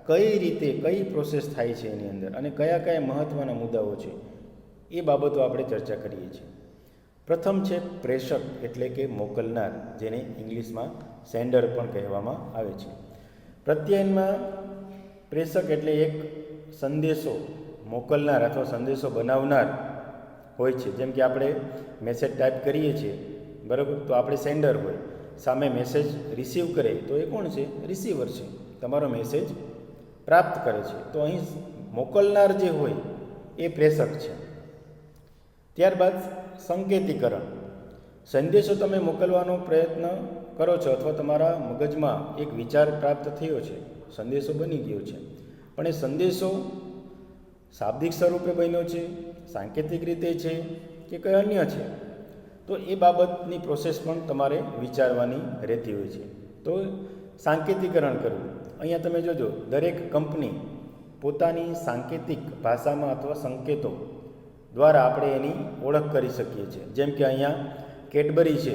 Speaker 1: કઈ રીતે કઈ પ્રોસેસ થાય છે એની અંદર અને કયા કયા મહત્ત્વના મુદ્દાઓ છે એ બાબતો આપણે ચર્ચા કરીએ છીએ. પ્રથમ છે પ્રેષક એટલે કે મોકલનાર, જેને ઇંગ્લિશમાં સેન્ડર પણ કહેવામાં આવે છે. પ્રત્યાયનમાં પ્રેષક એટલે એક સંદેશો મોકલનાર અથવા સંદેશો બનાવનાર હોય છે. જેમ કે આપણે મેસેજ ટાઈપ કરીએ છીએ, બરાબર, તો આપણે સેન્ડર હોય, સામે મેસેજ રિસીવ કરે તો એ કોણ છે? રિસીવર છે, તમારો મેસેજ પ્રાપ્ત કરે છે. તો અહીં મોકલનાર જે હોય એ પ્રેષક છે. ત્યારબાદ સંકેતીકરણ. સંદેશો તમે મોકલવાનો પ્રયત્ન કરો છો અથવા તમારા મગજમાં એક વિચાર પ્રાપ્ત થયો છે, સંદેશો બની ગયો છે, પણ એ સંદેશો શાબ્દિક સ્વરૂપે બન્યો છે, સાંકેતિક રીતે છે કે કંઈ અન્ય છે, તો એ બાબતની પ્રોસેસ પણ તમારે વિચારવાની રહેતી હોય છે. તો સાંકેતિકરણ કરવું. અહીંયા તમે જોજો, દરેક કંપની પોતાની સાંકેતિક ભાષામાં અથવા સંકેતો દ્વારા આપણે એની ઓળખ કરી શકીએ છીએ. જેમ કે અહીંયા કેડબરી છે,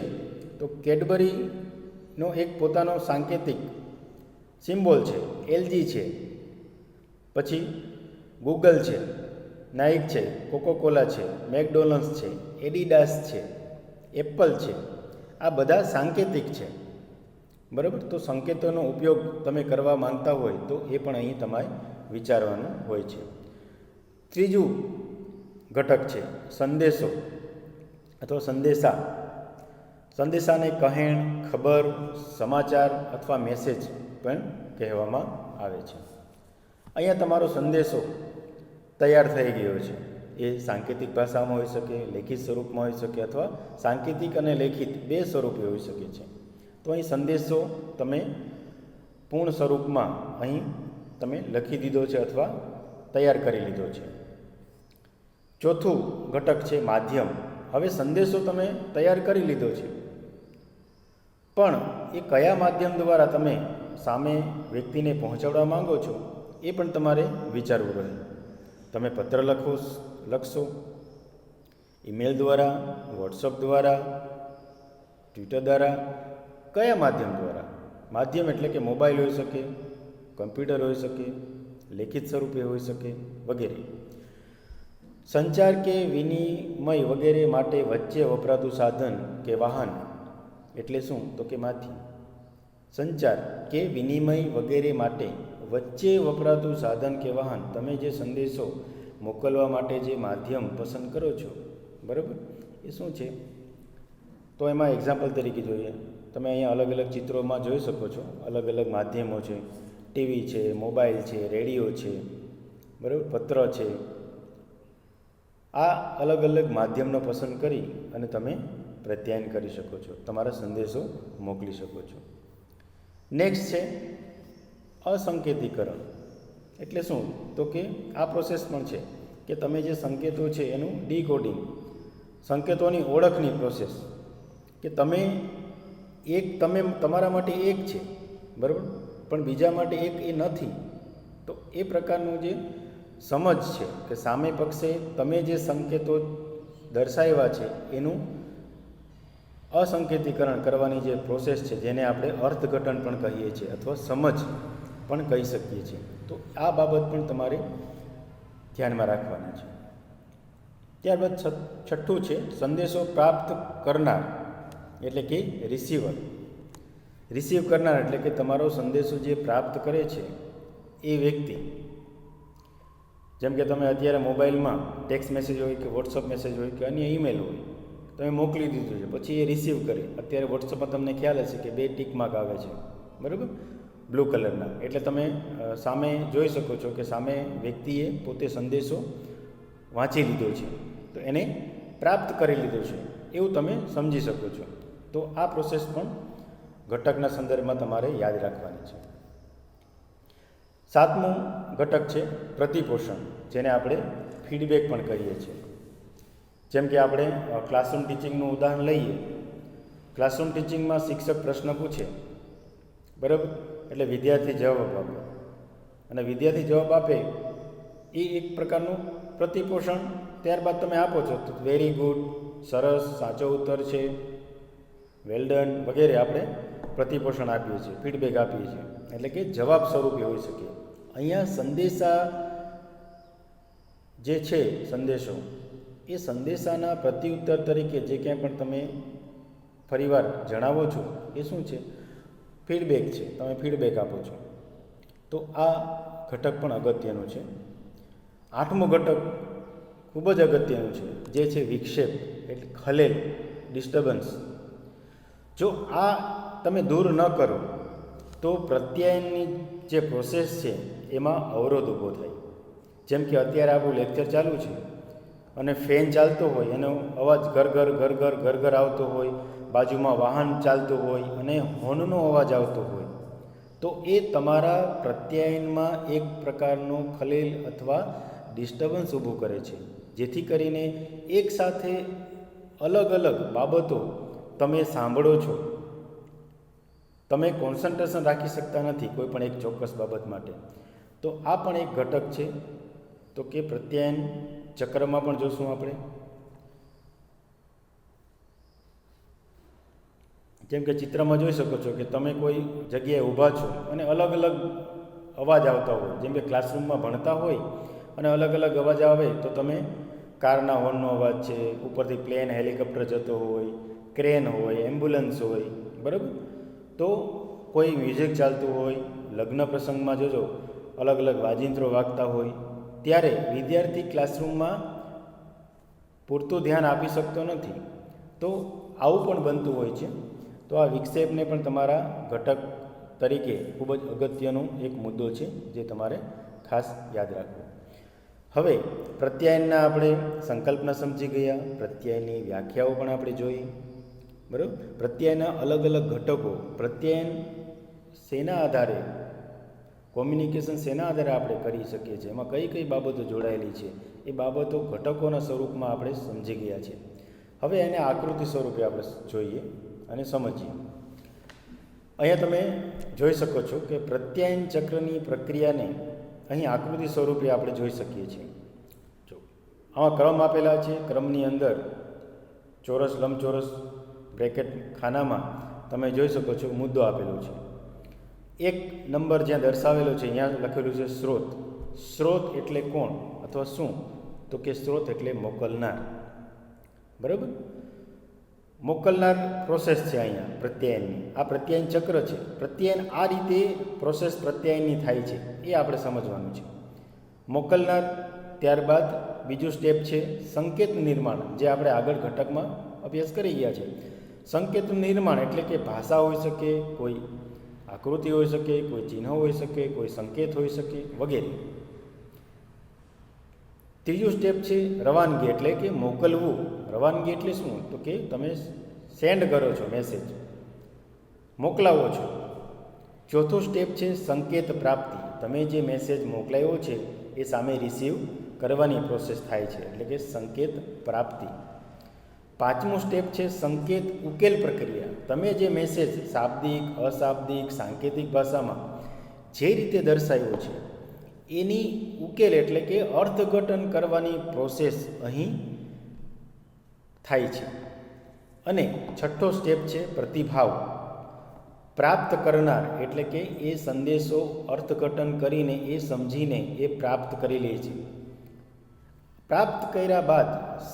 Speaker 1: તો કેડબરીનો એક પોતાનો સાંકેતિક સિમ્બોલ છે, એલજી છે, પછી ગૂગલ છે, નાઇક છે, કોકોકોલા છે, મેકડોનલ્ડ્સ છે, એડિડાસ છે, એપલ છે. આ બધા સાંકેતિક છે, બરાબર. તો સંકેતોનો ઉપયોગ તમે કરવા માંગતા હોય તો એ પણ અહીં તમારે વિચારવાનું હોય છે. ત્રીજું ઘટક છે સંદેશો અથવા સંદેશા. સંદેશાને કહેણ, ખબર, સમાચાર અથવા મેસેજ પણ કહેવામાં આવે છે. અહીંયા તમારો સંદેશો તૈયાર થઈ ગયો છે. એ સાંકેતિક ભાષામાં હોઈ શકે, લેખિત સ્વરૂપમાં હોઈ શકે અથવા સાંકેતિક અને લેખિત બે સ્વરૂપે હોઈ શકે છે. તો અહીં સંદેશો તમે પૂર્ણ સ્વરૂપમાં અહીં તમે લખી દીધો છે અથવા તૈયાર કરી લીધો છે. ચોથું ઘટક છે માધ્યમ. હવે સંદેશો તમે તૈયાર કરી લીધો છે, પણ એ કયા માધ્યમ દ્વારા તમે સામે વ્યક્તિને પહોંચાડવા માંગો છો એ પણ તમારે વિચારવું રહે. તમે પત્ર લખશો, ઈમેલ દ્વારા, વોટ્સઅપ દ્વારા, ટ્વિટર દ્વારા, કયા માધ્યમ દ્વારા? માધ્યમ એટલે કે મોબાઈલ હોઈ શકે, કમ્પ્યુટર હોઈ શકે, લેખિત સ્વરૂપે હોઈ શકે વગેરે. સંચાર કે વિનિમય વગેરે માટે વચ્ચે વપરાતું સાધન કે વાહન એટલે શું? તો કે માધ્યમ. સંચાર કે વિનિમય વગેરે માટે વચ્ચે વપરાતું સાધન કે વાહન, તમે જે સંદેશો મોકલવા માટે જે માધ્યમ પસંદ કરો છો, બરાબર, એ શું છે? તો એમાં એક્ઝામ્પલ તરીકે જોઈએ, તમે અહીંયા અલગ અલગ ચિત્રોમાં જોઈ શકો છો. અલગ અલગ માધ્યમો છે, ટીવી છે, મોબાઈલ છે, રેડિયો છે, બરાબર, પત્ર છે. આ અલગ અલગ માધ્યમનો પસંદ કરી અને તમે પ્રત્યાયન કરી શકો છો, તમારા સંદેશો મોકલી શકો છો. નેક્સ્ટ છે અસંકેતીકરણ. એટલે શું? તો કે આ પ્રોસેસ પણ છે કે તમે જે સંકેતો છે એનું ડીકોડિંગ, સંકેતોની ઓળખની પ્રોસેસ, કે તમે તમારા માટે એક છે, બરાબર, પણ બીજા માટે એક એ નથી. તો એ પ્રકારનું જે સમજ છે કે સામે પક્ષે તમે જે સંકેતો દર્શાવ્યા છે એનું અસંકેતીકરણ કરવાની જે પ્રોસેસ છે, જેને આપણે અર્થઘટન પણ કહીએ છીએ અથવા સમજ પણ કહી શકીએ છીએ. તો આ બાબત પણ તમારે ધ્યાનમાં રાખવાના છે. ત્યારબાદ છઠ્ઠું છે સંદેશો પ્રાપ્ત કરનાર એટલે કે રિસીવર. રિસીવ કરનાર એટલે કે તમારો સંદેશો જે પ્રાપ્ત કરે છે એ વ્યક્તિ. જેમ કે તમે અત્યારે મોબાઈલમાં ટેક્સ્ટ મેસેજ હોય કે વોટ્સઅપ મેસેજ હોય કે અન્ય ઈમેલ હોય, તમે મોકલી દીધું છે, પછી એ રિસીવ કરે. અત્યારે વોટ્સઅપમાં તમને ખ્યાલ હશે કે 2 ટિક માર્ક આવે છે, બરાબર, બ્લુ કલરના. એટલે તમે સામે જોઈ શકો છો કે સામે વ્યક્તિએ પોતે સંદેશો વાંચી લીધો છે, તો એને પ્રાપ્ત કરી લીધો છે એવું તમે સમજી શકો છો. તો આ પ્રોસેસ પણ ઘટકના સંદર્ભમાં તમારે યાદ રાખવાની છે. સાતમું ઘટક છે પ્રતિપોષણ, જેને આપણે ફીડબેક પણ કહીએ છીએ. જેમ કે આપણે ક્લાસરૂમ ટીચિંગનું ઉદાહરણ લઈએ. ક્લાસરૂમ ટીચિંગમાં શિક્ષક પ્રશ્ન પૂછે, બરાબર, એટલે વિદ્યાર્થી જવાબ આપે, અને વિદ્યાર્થી જવાબ આપે એ એક પ્રકારનું પ્રતિપોષણ ત્યારબાદ તમે આપો છો. તો વેરી ગુડ, સરસ, સાચો ઉત્તર છે, વેલ ડન વગેરે આપણે પ્રતિપોષણ આપીએ છીએ, ફીડબેક આપીએ છીએ, એટલે કે જવાબ સ્વરૂપે હોઈ શકે. અહીંયા સંદેશા જે છે સંદેશો, એ સંદેશાના પ્રત્યુત્તર તરીકે જે ક્યાંય પણ તમે ફરીવાર જણાવો છો એ શું છે? ફીડબેક છે. તમે ફીડબેક આપો છો. તો આ ઘટક પણ અગત્યનું છે. 8મું ઘટક ખૂબ જ અગત્યનું છે, જે છે વિક્ષેપ એટલે ખલેલ, ડિસ્ટર્બન્સ. જો આ તમે દૂર ન કરો તો પ્રત્યાયનની જે પ્રોસેસ છે એમાં અવરોધ ઊભો થાય. જેમ કે અત્યારે આપણું લેક્ચર ચાલુ છે અને ફેન ચાલતો હોય, એનો અવાજ ઘર આવતો હોય, બાજુમાં વાહન ચાલતું હોય અને હોર્નનો અવાજ આવતો હોય, તો એ તમારા પ્રત્યાયનમાં એક પ્રકારનો ખલેલ અથવા ડિસ્ટર્બન્સ ઊભું કરે છે. જેથી કરીને એકસાથે અલગ અલગ બાબતો તમે સાંભળો છો, તમે કોન્સન્ટ્રેશન રાખી શકતા નથી કોઈ પણ એક ચોક્કસ બાબત માટે. તો આ પણ એક ઘટક છે. તો કે પ્રત્યાયન ચક્રમાં પણ જોશું આપણે. જેમ કે ચિત્રમાં જોઈ શકો છો કે તમે કોઈ જગ્યાએ ઊભા છો અને અલગ અલગ અવાજ આવતા હોય. જેમ કે ક્લાસરૂમમાં ભણતા હોય અને અલગ અલગ અવાજ આવે તો તમે કારના હોર્નનો અવાજ છે, ઉપરથી પ્લેન હેલિકોપ્ટર જતો હોય, ક્રેન હોય, એમ્બ્યુલન્સ હોય, બરાબર. તો કોઈ મ્યુઝિક ચાલતું હોય, લગ્ન પ્રસંગમાં જોજો અલગ અલગ વાજિંત્રો વાગતા હોય, ત્યારે વિદ્યાર્થી ક્લાસરૂમમાં પૂરતું ધ્યાન આપી શકતો નથી. તો આવું પણ બનતું હોય છે. તો આ વિક્ષેપને પણ તમારા ઘટક તરીકે ખૂબ જ અગત્યનો એક મુદ્દો છે, જે તમારે ખાસ યાદ રાખવો. હવે પ્રત્યાયનના આપણે સંકલ્પના સમજી ગયા, પ્રત્યાયનની વ્યાખ્યાઓ પણ આપણે જોઈ, બરાબર. પ્રત્યાયનના અલગ અલગ ઘટકો, પ્રત્યાયન શેના આધારે, કોમ્યુનિકેશન શેના આધારે આપણે કરી શકીએ છીએ, એમાં કઈ કઈ બાબતો જોડાયેલી છે, એ બાબતો ઘટકોના સ્વરૂપમાં આપણે સમજી ગયા છે. હવે એને આકૃતિ સ્વરૂપે આપણે જોઈએ અને સમજીએ. અહીંયા તમે જોઈ શકો છો કે પ્રત્યાયન ચક્રની પ્રક્રિયાને અહીં આકૃતિ સ્વરૂપે આપણે જોઈ શકીએ છીએ. જો આમાં ક્રમ આપેલા છે. ક્રમની અંદર ચોરસ, લંબચોરસ, બ્રેકેટ ખાનામાં તમે જોઈ શકો છો મુદ્દો આપેલો છે. 1 નંબર જ્યાં દર્શાવેલો છે અહીંયા લખેલું છે સ્ત્રોત. સ્ત્રોત એટલે કોણ અથવા શું? તો કે સ્ત્રોત એટલે મોકલનાર, બરાબર. મોકલનાર પ્રોસેસ છે અહીંયા પ્રત્યાયનની. આ પ્રત્યાયન ચક્ર છે. પ્રત્યાયન આ રીતે પ્રોસેસ પ્રત્યાયનની થાય છે એ આપણે સમજવાનું છે. મોકલનાર, ત્યારબાદ બીજું સ્ટેપ છે સંકેત નિર્માણ, જે આપણે આગળ ઘટકમાં અભ્યાસ કરી ગયા છે. સંકેતનું નિર્માણ એટલે કે ભાષા હોઈ શકે, કોઈ આકૃતિ હોઈ શકે, કોઈ ચિહ્ન હોઈ શકે, કોઈ સંકેત હોઈ શકે વગેરે. ત્રીજું સ્ટેપ છે રવાનગી એટલે કે મોકલવું. રવાનગી એટલે શું? તો કે તમે સેન્ડ કરો છો, મેસેજ મોકલાવો છો. ચોથું સ્ટેપ છે સંકેત પ્રાપ્તિ. તમે જે મેસેજ મોકલાવ્યો છે એ સામે રિસીવ કરવાની પ્રોસેસ થાય છે, એટલે કે સંકેત પ્રાપ્તિ. પાંચમું સ્ટેપ છે સંકેત ઉકેલ પ્રક્રિયા. તમે જે મેસેજ શાબ્દિક, અશાબ્દિક, સાંકેતિક ભાષામાં જે રીતે દર્શાવ્યો છે એની ઉકેલ એટલે કે અર્થઘટન કરવાની પ્રોસેસ અહીં થાય છે. અને છઠ્ઠો સ્ટેપ છે પ્રતિભાવ. પ્રાપ્ત કરનાર એટલે કે એ સંદેશો અર્થઘટન કરીને, એ સમજીને એ પ્રાપ્ત કરી લે છે. પ્રાપ્ત કર્યા બાદ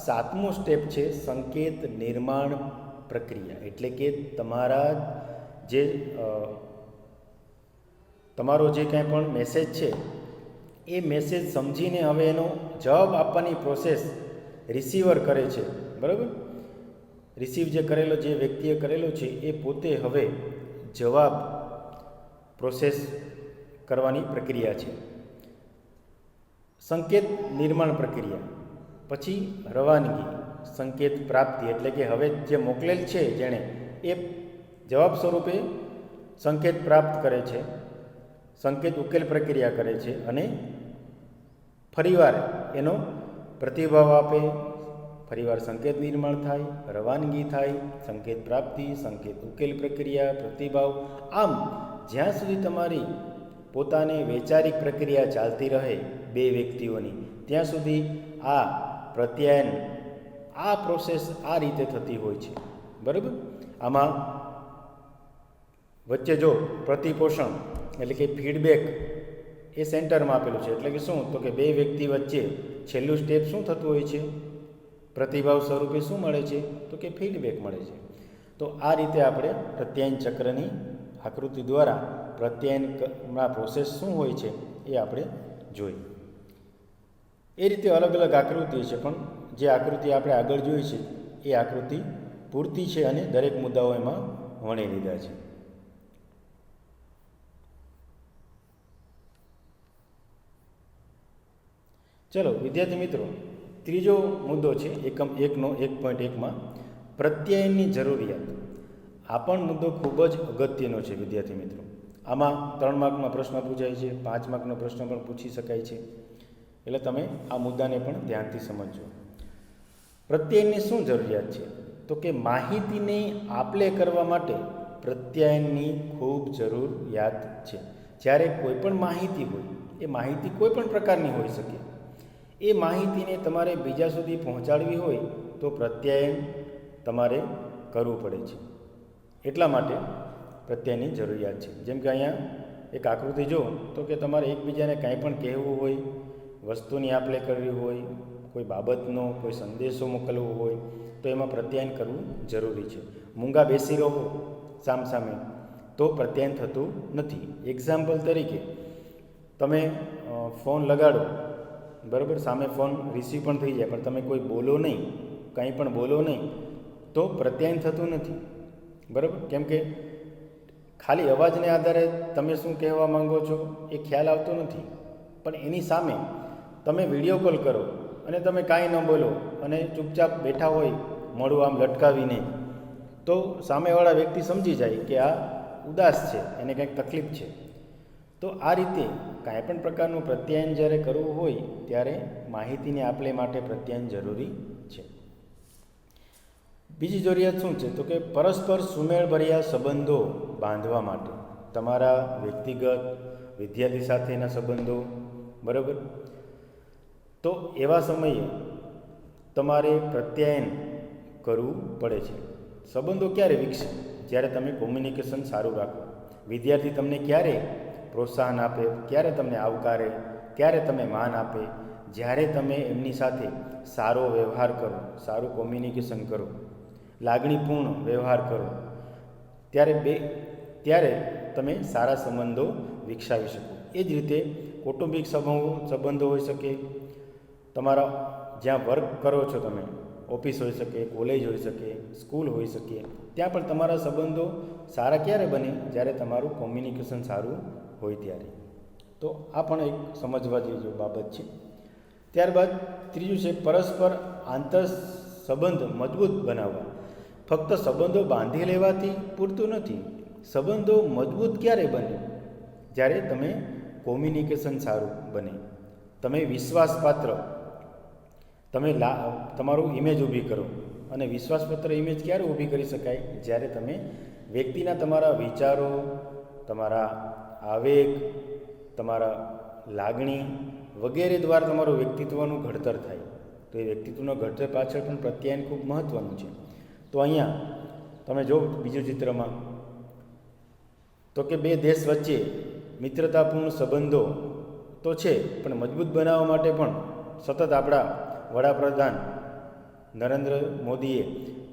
Speaker 1: સાતમું સ્ટેપ છે સંકેત નિર્માણ પ્રક્રિયા, એટલે કે તમારો જે કાંઈ પણ મેસેજ છે એ મેસેજ સમજીને હવે એનો જવાબ આપવાની પ્રોસેસ રિસીવર કરે છે, બરાબર. રિસીવ જે કરેલો, જે વ્યક્તિએ કરેલો છે એ પોતે હવે જવાબ પ્રોસેસ કરવાની પ્રક્રિયા છે. સંકેત નિર્માણ પ્રક્રિયા પછી રવાનગી, સંકેત પ્રાપ્તિ એટલે કે હવે જે મોકલેલ છે જેણે એ જવાબ સ્વરૂપે સંકેત પ્રાપ્ત કરે છે, સંકેત ઉકેલ પ્રક્રિયા કરે છે અને ફરીવાર એનો પ્રતિભાવ આપે, ફરીવાર સંકેત નિર્માણ થાય, રવાનગી થાય, સંકેત પ્રાપ્તિ, સંકેત ઉકેલ પ્રક્રિયા, પ્રતિભાવ. આમ જ્યાં સુધી તમારી પોતાની વૈચારિક પ્રક્રિયા ચાલતી રહે બે વ્યક્તિઓની, ત્યાં સુધી આ પ્રત્યાયન, આ પ્રોસેસ આ રીતે થતી હોય છે, બરાબર. આમાં વચ્ચે જો પ્રતિપોષણ એટલે કે ફીડબેક એ સેન્ટરમાં આપેલું છે. એટલે કે શું? તો કે બે વ્યક્તિ વચ્ચે છેલ્લું સ્ટેપ શું થતું હોય છે? પ્રતિભાવ સ્વરૂપે શું મળે છે? તો કે ફીડબેક મળે છે. તો આ રીતે આપણે પ્રત્યાયન ચક્રની આકૃતિ દ્વારા પ્રત્યાયનના પ્રોસેસ શું હોય છે એ આપણે જોઈ. એ રીતે અલગ અલગ આકૃતિ છે, પણ જે આકૃતિ આપણે આગળ જોઈ છે એ આકૃતિ પૂરતી છે અને દરેક મુદ્દાઓ એમાં વણી લીધા છે. ચલો વિદ્યાર્થી મિત્રો, ત્રીજો મુદ્દો છે એકમ 1.1માં પ્રત્યાયનની જરૂરિયાત. આ પણ મુદ્દો ખૂબ જ અગત્યનો છે વિદ્યાર્થી મિત્રો. આમાં 3 માર્કનો પ્રશ્ન પૂછાય છે, 5 માર્કનો પ્રશ્ન પણ પૂછી શકાય છે. એટલે તમે આ મુદ્દાને પણ ધ્યાનથી સમજજો. પ્રત્યાયનની શું જરૂરિયાત છે? તો કે માહિતીને આપલે કરવા માટે પ્રત્યાયનની ખૂબ જરૂરિયાત છે. જ્યારે કોઈ પણ માહિતી હોય, એ માહિતી કોઈ પણ પ્રકારની હોઈ શકે, એ માહિતીને તમારે બીજા સુધી પહોંચાડવી હોય તો પ્રત્યાયન તમારે કરવું પડે છે. એટલા માટે પ્રત્યાયનની જરૂરિયાત છે. જેમ કે અહીંયા એક આકૃતિ જો, તો કે તમારે એકબીજાને કાંઈ પણ કહેવું હોય, વસ્તુની આપલે કરવી હોય, કોઈ બાબતનો કોઈ સંદેશો મોકલવો હોય, તો એમાં પ્રત્યાયન કરવું જરૂરી છે. મૂંગા બેસી રહો સામસામે તો પ્રત્યાયન થતું નથી. એક્ઝામ્પલ તરીકે તમે ફોન લગાડો, બરાબર, સામે ફોન રિસીવ પણ થઈ જાય, પણ તમે કોઈ બોલો નહીં, કંઈ પણ બોલો નહીં, તો પ્રત્યાયન થતું નથી. બરાબર? કેમ કે ખાલી અવાજને આધારે તમે શું કહેવા માંગો છો એ ખ્યાલ આવતો નથી. પણ એની સામે તમે વિડીયો કોલ કરો અને તમે કાંઈ ન બોલો અને ચૂપચાપ બેઠા હોય મોઢું આમ લટકાવીને, તો સામેવાળા વ્યક્તિ સમજી જાય કે આ ઉદાસ છે, એને કંઈક તકલીફ છે. તો આ રીતે કાંઈ પણ પ્રકારનું પ્રત્યાયન જ્યારે કરવું હોય ત્યારે માહિતીને આપલે માટે પ્રત્યાયન જરૂરી છે. બીજી જરૂરિયાત શું છે? તો કે પરસ્પર સુમેળભર્યા સંબંધો બાંધવા માટે, તમારા વ્યક્તિગત વિદ્યાર્થી સાથેના સંબંધો, બરાબર, તો એવા સમયે તમારે પ્રત્યાયન કરવું પડે છે. સંબંધો ક્યારે વિકસે? જ્યારે તમે કોમ્યુનિકેશન સારું રાખો. વિદ્યાર્થી તમને ક્યારે પ્રોત્સાહન આપે, ક્યારે તમને આવકારે, ક્યારે તમે માન આપે? જ્યારે તમે એમની સાથે સારો વ્યવહાર કરો, સારું કોમ્યુનિકેશન કરો, લાગણીપૂર્ણ વ્યવહાર કરો, ત્યારે તમે સારા સંબંધો વિકસાવી શકો. એ જ રીતે કૌટુંબિક સંબંધો હોઈ શકે, તમારા જ્યાં વર્ક કરો છો તમે, ઓફિસ હોઈ શકે, કોલેજ હોઈ શકે, સ્કૂલ હોઈ શકે, ત્યાં પણ તમારા સંબંધો સારા ક્યારે બને? જ્યારે તમારું કોમ્યુનિકેશન સારું હોય ત્યારે. તો આ પણ એક સમજવા જેવી બાબત છે. ત્યારબાદ ત્રીજું છે પરસ્પર આંતર સંબંધ મજબૂત બનાવવા. ફક્ત સંબંધો બાંધી લેવાથી પૂરતું નથી. સંબંધો મજબૂત ક્યારે બને? જ્યારે તમે કોમ્યુનિકેશન સારું બને, તમે વિશ્વાસપાત્ર, તમે તમારું ઇમેજ ઊભી કરો. અને વિશ્વાસપાત્ર ઇમેજ ક્યારે ઊભી કરી શકાય? જ્યારે તમે વ્યક્તિના તમારા વિચારો, તમારા આવેગ, તમારા લાગણી વગેરે દ્વારા તમારું વ્યક્તિત્વનું ઘડતર થાય. તો એ વ્યક્તિત્વનું ઘડતર પાછળ પણ પ્રત્યાયન ખૂબ મહત્ત્વનું છે. તો અહીંયા તમે જો બીજું ચિત્રમાં, તો કે બે દેશ વચ્ચે મિત્રતાપૂર્ણ સંબંધો તો છે, પણ મજબૂત બનાવવા માટે પણ સતત આપણા વડાપ્રધાન નરેન્દ્ર મોદીએ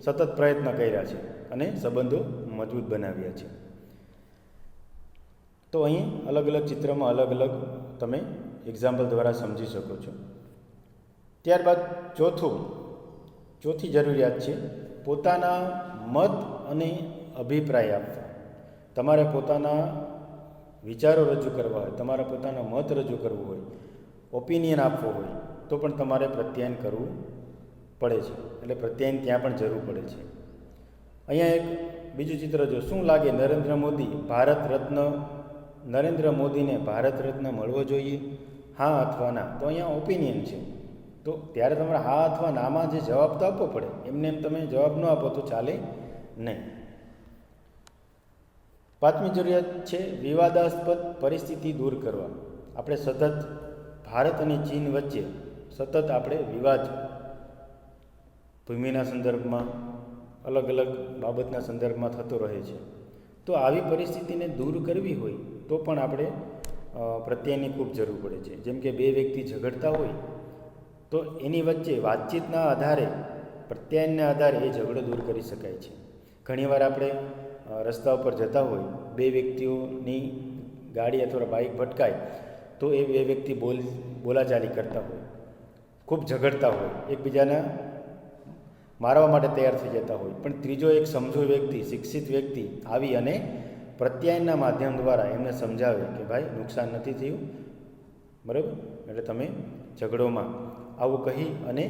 Speaker 1: સતત પ્રયત્ન કર્યા છે અને સંબંધો મજબૂત બનાવ્યા છે. તો અહીં અલગ અલગ ચિત્રમાં અલગ અલગ તમે એક્ઝામ્પલ દ્વારા સમજી શકો છો. ત્યારબાદ ચોથી જરૂરિયાત છે પોતાના મત અને અભિપ્રાય આપવા. તમારે પોતાના વિચારો રજૂ કરવા હોય, તમારા પોતાના મત રજૂ કરવું હોય, ઓપિનિયન આપવો હોય, તો પણ તમારે પ્રત્યાયન કરવું પડે છે. એટલે પ્રત્યાયન ત્યાં પણ જરૂર પડે છે. અહીંયા એક બીજું ચિત્ર જો, શું લાગે નરેન્દ્ર મોદીને ભારત રત્ન મળવો જોઈએ, હા અથવા ના? તો અહીંયા ઓપિનિયન છે. તો ત્યારે તમારે હા અથવા નામાં જે જવાબ તો આપવો પડે. એમને એમ તમે જવાબ ન આપો તો ચાલે નહીં. 5મી જરૂરિયાત છે વિવાદાસ્પદ પરિસ્થિતિ દૂર કરવા. આપણે સતત ભારત અને ચીન વચ્ચે સતત આપણે વિવાદ, ભૂમિના સંદર્ભમાં, અલગ અલગ બાબતના સંદર્ભમાં થતો રહે છે. તો આવી પરિસ્થિતિને દૂર કરવી હોય તો પણ આપણે પ્રત્યાયનની ખૂબ જરૂર પડે છે. જેમ કે બે વ્યક્તિ ઝઘડતા હોય તો એની વચ્ચે વાતચીતના આધારે, પ્રત્યાયનના આધારે એ ઝઘડો દૂર કરી શકાય છે. ઘણીવાર આપણે રસ્તા ઉપર જતા હોય, બે વ્યક્તિઓની ગાડી અથવા બાઇક ભટકાય તો એ બે વ્યક્તિ બોલાચાલી કરતા હોય, ખૂબ ઝઘડતા હોય, એકબીજાના મારવા માટે તૈયાર થઈ જતા હોય, પણ ત્રીજો એક સમજો વ્યક્તિ, શિક્ષિત વ્યક્તિ આવી અને પ્રત્યાયનના માધ્યમ દ્વારા એમને સમજાવે કે ભાઈ નુકસાન નથી થયું, બરાબર, એટલે તમે ઝઘડોમાં આવું કહી અને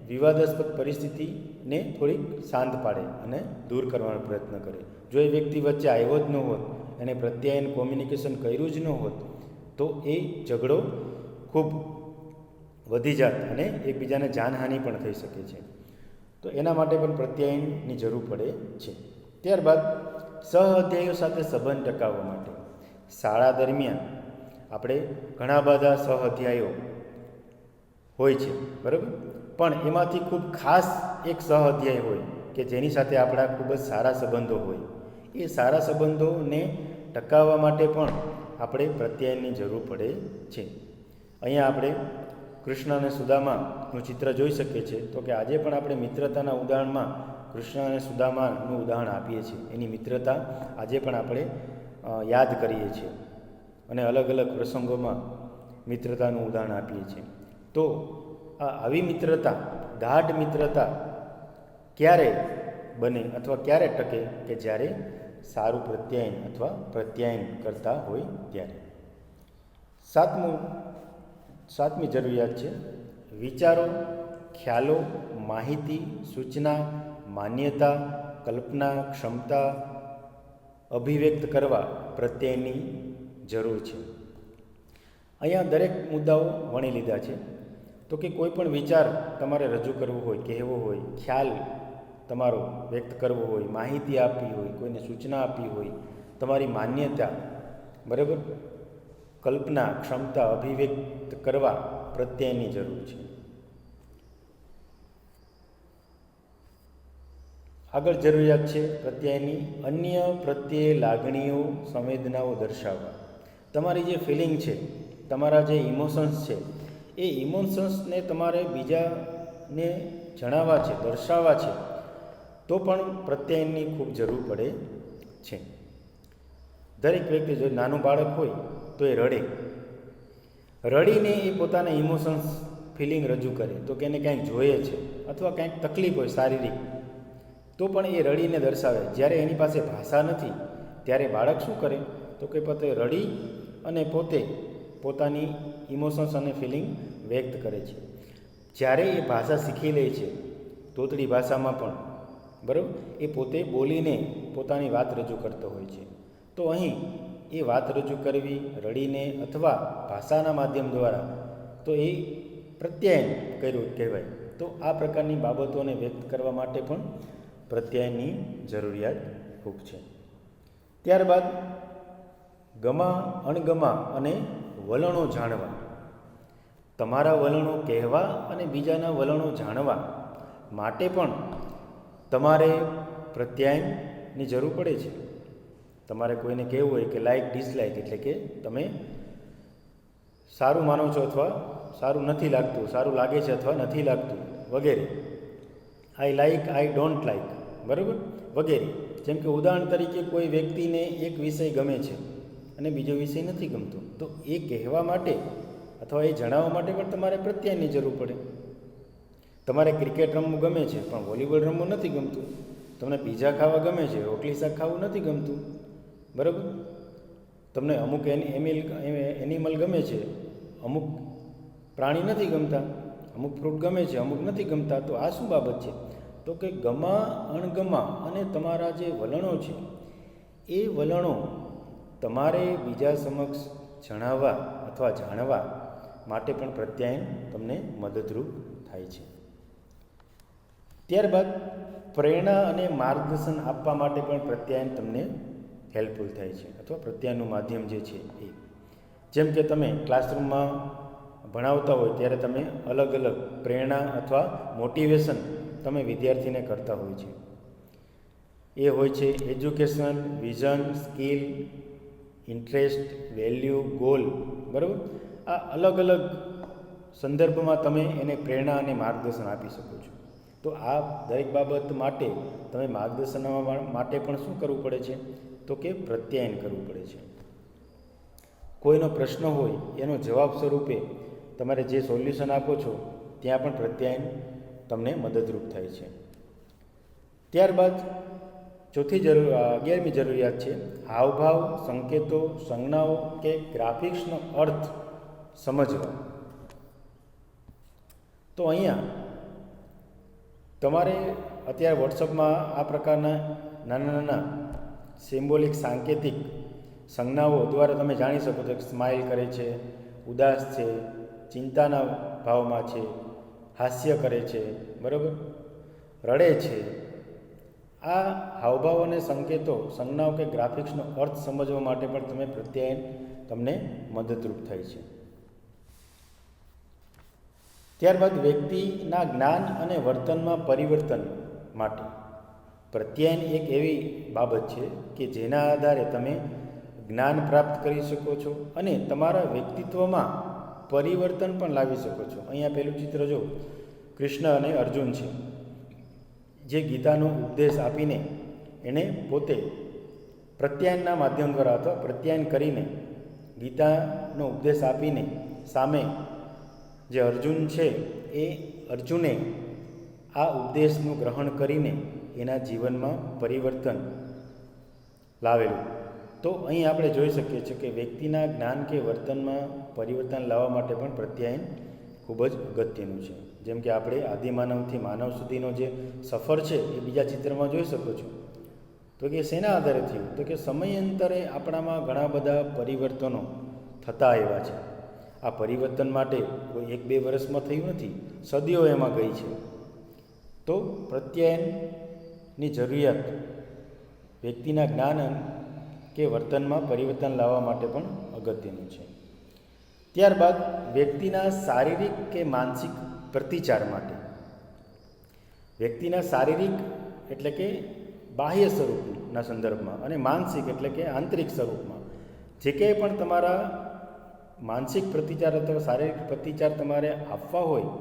Speaker 1: વિવાદાસ્પદ પરિસ્થિતિને થોડીક શાંત પાડે અને દૂર કરવાનો પ્રયત્ન કરે. જો એ વ્યક્તિ વચ્ચે આવ્યો જ ન હોત, એને પ્રત્યાયન કોમ્યુનિકેશન કર્યું જ ન હોત તો એ ઝઘડો ખૂબ વધી જાત અને એકબીજાને જાનહાનિ પણ થઈ શકે છે. તો એના માટે પણ પ્રત્યાયનની જરૂર પડે છે. ત્યારબાદ સહઅધ્યાયીઓ સાથે સંબંધ ટકાવવા માટે શાળા દરમિયાન આપણે ઘણા બધા સહઅધ્યાયીઓ હોય છે, બરાબર, પણ એમાંથી ખૂબ ખાસ એક સહઅધ્યાય હોય કે જેની સાથે આપણા ખૂબ જ સારા સંબંધો હોય. એ સારા સંબંધોને ટકાવવા માટે પણ આપણે પ્રત્યાયનની જરૂર પડે છે. અહીંયા આપણે કૃષ્ણ અને સુદામાનું ચિત્ર જોઈ શકીએ છીએ. તો કે આજે પણ આપણે મિત્રતાના ઉદાહરણમાં કૃષ્ણ અને સુદામાનું ઉદાહરણ આપીએ છીએ. એની મિત્રતા આજે પણ આપણે યાદ કરીએ છીએ અને અલગ અલગ પ્રસંગોમાં મિત્રતાનું ઉદાહરણ આપીએ છીએ. તો આવી મિત્રતા, ગાઢ મિત્રતા ક્યારે બને અથવા ક્યારે ટકે કે જ્યારે સારું પ્રત્યાયન અથવા પ્રત્યાયન કરતા હોય ત્યારે. સાતમી જરૂરિયાત છે વિચારો, ખ્યાલો, માહિતી, સૂચના, માન્યતા, કલ્પના, ક્ષમતા અભિવ્યક્ત કરવા પ્રત્યાયનની જરૂર છે. અહીંયા દરેક મુદ્દાઓ વણી લીધા છે. તો કે કોઈ પણ વિચાર તમારે રજૂ કરવો હોય, કહેવો હોય, ખ્યાલ તમારો વ્યક્ત કરવો હોય, માહિતી આપવી હોય, કોઈને સૂચના આપવી હોય, તમારી માન્યતા, બરાબર, કલ્પના, ક્ષમતા અભિવ્યક્ત કરવા પ્રત્યાયનની જરૂર છે. આગળ જરૂરિયાત છે પ્રત્યાયનની અન્ય પ્રત્યે લાગણીઓ, સંવેદનાઓ દર્શાવવા. તમારી જે ફિલિંગ છે, તમારા જે ઇમોશન્સ છે, એ ઇમોશન્સને તમારે બીજાને જણાવવા છે, દર્શાવવા છે, તો પણ પ્રત્યાયનની ખૂબ જરૂર પડે છે. દરેક વ્યક્તિ, જો નાનું બાળક હોય તો એ રડીને એ પોતાના ઇમોશન્સ, ફિલિંગ રજૂ કરે. તો કે એને કાંઈક જોઈએ છે અથવા કાંઈક તકલીફ હોય શારીરિક, તો પણ એ રડીને દર્શાવે. જ્યારે એની પાસે ભાષા નથી ત્યારે બાળક શું કરે તો કે પોતે રડી અને પોતે પોતાની ઇમોશન્સ અને ફિલિંગ વ્યક્ત કરે છે. જ્યારે એ ભાષા શીખી લે છે, તોતડી ભાષામાં પણ, બરાબર, એ પોતે બોલીને પોતાની વાત રજૂ કરતો હોય છે. તો અહીં એ વાત રજૂ કરવી રડીને અથવા ભાષાના માધ્યમ દ્વારા, તો એ પ્રત્યાયન કર્યું કહેવાય. તો આ પ્રકારની બાબતોને વ્યક્ત કરવા માટે પણ પ્રત્યાયનની જરૂરિયાત ખૂબ છે. ત્યારબાદ ગમા, અણગમા અને વલણો જાણવા. તમારા વલણો કહેવા અને બીજાના વલણો જાણવા માટે પણ તમારે પ્રત્યાયનની જરૂર પડે છે. તમારે કોઈને કહેવું હોય કે લાઇક, ડિસલાઇક, એટલે કે તમે સારું માનો છો અથવા સારું નથી લાગતું, સારું લાગે છે અથવા નથી લાગતું, વગેરે. I like, I don't like, બરાબર, વગેરે. જેમ કે ઉદાહરણ તરીકે કોઈ વ્યક્તિને એક વિષય ગમે છે અને બીજો વિષય નથી ગમતો, તો એ કહેવા માટે અથવા એ જણાવવા માટે પણ તમારે પ્રત્યાયનની જરૂર પડે. તમારે ક્રિકેટ રમવું ગમે છે પણ વોલીબોલ રમવું નથી ગમતું. તમને પીઝા ખાવા ગમે છે, રોટલી શાક ખાવું નથી ગમતું, બરાબર. તમને અમુક એનિમલ ગમે છે, અમુક પ્રાણી નથી ગમતા, અમુક ફ્રૂટ ગમે છે, અમુક નથી ગમતા. તો આ શું બાબત છે? તો કે ગમા, અણગમા અને તમારા જે વલણો છે, એ વલણો તમારે બીજા સમક્ષ જણાવવા અથવા જાણવા માટે પણ પ્રત્યાયન તમને મદદરૂપ થાય છે. ત્યારબાદ પ્રેરણા અને માર્ગદર્શન આપવા માટે પણ પ્રત્યાયન તમને હેલ્પફુલ થાય છે અથવા પ્રત્યાયનનું માધ્યમ જે છે એ. જેમ કે તમે ક્લાસરૂમમાં ભણાવતા હોય ત્યારે તમે અલગ અલગ પ્રેરણા અથવા મોટિવેશન તમે વિદ્યાર્થીને કરતા હોય છે. એ હોય છે education, vision, skill, interest, value, goal. બરાબર, આ અલગ અલગ સંદર્ભમાં તમે એને પ્રેરણા અને માર્ગદર્શન આપી શકો છો. તો આ દરેક બાબત માટે તમે માર્ગદર્શન માટે પણ શું કરવું પડે છે? તો કે પ્રત્યાયન કરવું પડે છે. કોઈનો પ્રશ્ન હોય એનો જવાબ સ્વરૂપે તમારે જે સોલ્યુશન આપો છો ત્યાં પણ પ્રત્યાયન તમને મદદરૂપ થાય છે. ત્યારબાદ 11મી જરૂરિયાત છે હાવભાવ, સંકેતો, સંજ્ઞાઓ કે ગ્રાફિક્સનો અર્થ સમજવા. તો અહીંયા તમારે અત્યારે વોટ્સઅપમાં આ પ્રકારના નાના નાના સિમ્બોલિક સાંકેતિક સંજ્ઞાઓ દ્વારા તમે જાણી શકો છો કે સ્માઇલ કરે છે, ઉદાસ છે, ચિંતાના ભાવમાં છે, હાસ્ય કરે છે, બરાબર, રડે છે. આ હાવભાવ અને સંકેતો, સંજ્ઞાઓ કે ગ્રાફિક્સનો અર્થ સમજવા માટે પણ તમે પ્રત્યાયન તમને મદદરૂપ થાય છે. ત્યારબાદ વ્યક્તિના જ્ઞાન અને વર્તનમાં પરિવર્તન માટે પ્રત્યાયન એક એવી બાબત છે કે જેના આધારે તમે જ્ઞાન પ્રાપ્ત કરી શકો છો અને તમારા વ્યક્તિત્વમાં પરિવર્તન પણ લાવી શકો છો. અહીંયા પહેલું ચિત્ર જો કૃષ્ણ અને અર્જુન છે, જે ગીતાનો ઉપદેશ આપીને એણે પોતે પ્રત્યાયનના માધ્યમ દ્વારા અથવા પ્રત્યાયન કરીને ગીતાનો ઉપદેશ આપીને સામે જે અર્જુન છે એ અર્જુને આ ઉપદેશનું ગ્રહણ કરીને એના જીવનમાં પરિવર્તન લાવેલું. તો અહીં આપણે જોઈ શકીએ છીએ કે વ્યક્તિના જ્ઞાન કે વર્તનમાં પરિવર્તન લાવવા માટે પણ પ્રત્યાયન ખૂબ જ અગત્યનું છે. જેમ કે આપણે આદિમાનવથી માનવ સુધીનો જે સફર છે એ બીજા ચિત્રમાં જોઈ શકો છો. તો કે શેના આધારે થયું? તો કે સમયાંતરે આપણામાં ઘણા બધા પરિવર્તનો થતા આવ્યા છે. આ પરિવર્તન માટે કોઈ 1-2 વર્ષમાં થયું નથી, સદીઓ એમાં ગઈ છે. તો પ્રત્યાયનની જરૂરિયાત વ્યક્તિના જ્ઞાન કે વર્તનમાં પરિવર્તન લાવવા માટે પણ અગત્યનું છે. ત્યારબાદ વ્યક્તિના શારીરિક કે માનસિક પ્રતિચાર માટે. વ્યક્તિના શારીરિક એટલે કે બાહ્ય સ્વરૂપના સંદર્ભમાં અને માનસિક એટલે કે આંતરિક સ્વરૂપમાં જે કંઈ પણ તમારા માનસિક પ્રતિચાર અથવા શારીરિક પ્રતિચાર તમારે આપવા હોય,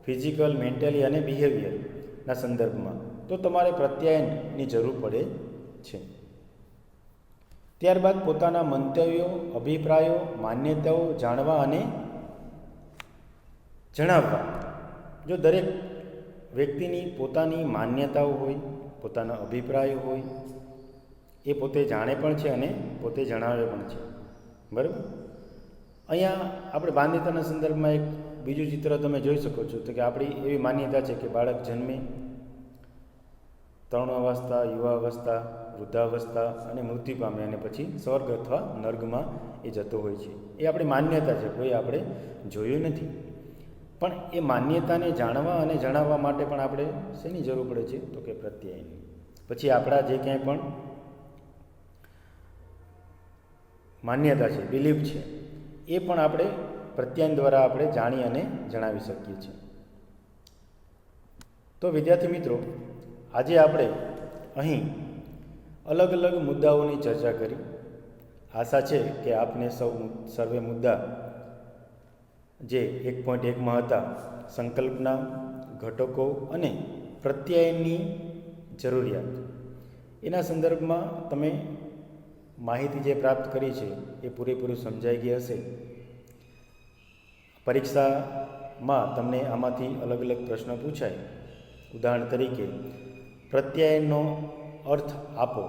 Speaker 1: ફિઝિકલ, મેન્ટલી અને બિહેવિયરના સંદર્ભમાં, તો તમારે પ્રત્યાયનની જરૂર પડે છે. ત્યારબાદ પોતાના મંતવ્યો, અભિપ્રાયો, માન્યતાઓ જાણવા અને જણાવવા. જો દરેક વ્યક્તિની પોતાની માન્યતાઓ હોય, પોતાના અભિપ્રાયો હોય, એ પોતે જાણે પણ છે અને પોતે જણાવે પણ છે. બરાબર, અહીંયા આપણે માન્યતાના સંદર્ભમાં એક બીજું ચિત્ર તમે જોઈ શકો છો. તો કે આપણી એવી માન્યતા છે કે બાળક જન્મે, તરુણાવસ્થા, યુવાવસ્થા, વૃદ્ધાવસ્થા અને મૃત્યુ પામે અને પછી સ્વર્ગ અથવા નર્ગમાં એ જતો હોય છે. એ આપણી માન્યતા છે, કોઈ આપણે જોયું નથી. પણ એ માન્યતાને જાણવા અને જણાવવા માટે પણ આપણે શેની જરૂર પડે છે? તો કે પ્રત્યાયનની. પછી આપણા જે ક્યાંય પણ માન્યતા છે, બિલીફ છે, એ પણ આપણે પ્રત્યાયન દ્વારા આપણે જાણી અને જણાવી શકીએ છીએ. તો વિદ્યાર્થી મિત્રો, આજે આપણે અહીં અલગ અલગ મુદ્દાઓની ચર્ચા કરી. આશા છે કે આપને સર્વે મુદ્દા જે 1.1માં હતા, સંકલ્પના, ઘટકો અને પ્રત્યાયનની જરૂરિયાત, એના સંદર્ભમાં તમે માહિતી જે પ્રાપ્ત કરી છે એ પૂરેપૂરી સમજાઈ ગઈ હશે. પરીક્ષામાં તમને આમાંથી અલગ અલગ પ્રશ્ન પૂછાય. ઉદાહરણ તરીકે પ્રત્યાયનનો અર્થ આપો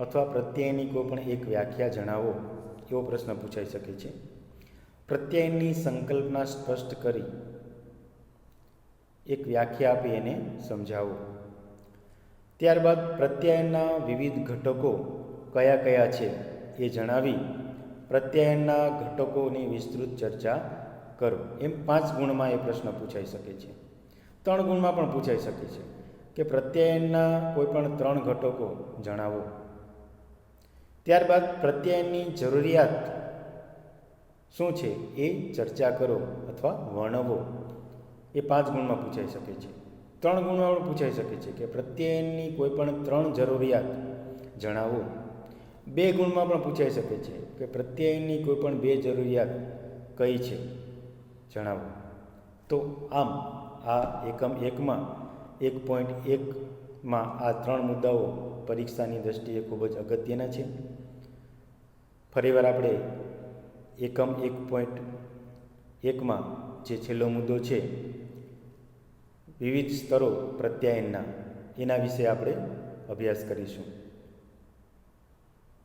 Speaker 1: અથવા પ્રત્યાયનની કોઈ પણ એક વ્યાખ્યા જણાવો, એવો પ્રશ્ન પૂછાઈ શકે છે. પ્રત્યાયનની સંકલ્પના સ્પષ્ટ કરી એક વ્યાખ્યા આપી એને સમજાવો. ત્યારબાદ પ્રત્યાયનના વિવિધ ઘટકો કયા કયા છે એ જણાવી પ્રત્યાયનના ઘટકોની વિસ્તૃત ચર્ચા કરો. એમ 5 ગુણમાં એ પ્રશ્ન પૂછાઈ શકે છે. 3 ગુણમાં પણ પૂછાઈ શકે છે કે પ્રત્યાયનના કોઈ પણ 3 ઘટકો જણાવો. ત્યારબાદ પ્રત્યાયનની જરૂરિયાત શું છે એ ચર્ચા કરો અથવા વર્ણવો. એ 5 ગુણમાં પૂછાઈ શકે છે. 3 ગુણમાં પણ પૂછાઈ શકે છે કે પ્રત્યયની કોઈ પણ 3 જરૂરિયાત જણાવો. 2 ગુણમાં પણ પૂછાઈ શકે છે કે પ્રત્યયની કોઈ પણ 2 જરૂરિયાત કઈ છે જણાવો. તો આમ આ એકમ 1માં 1.1માં આ 3 મુદ્દાઓ પરીક્ષાની દૃષ્ટિએ ખૂબ જ અગત્યના છે. ફરીવાર આપણે એકમ 1.1માં જે છેલ્લો મુદ્દો છે વિવિધ સ્તરો પ્રત્યાયનના, એના વિશે આપણે અભ્યાસ કરીશું.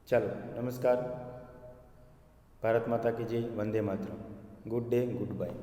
Speaker 1: ચાલો, નમસ્કાર. ભારત માતા કી જય. વંદે માતરમ. Good day, good bye.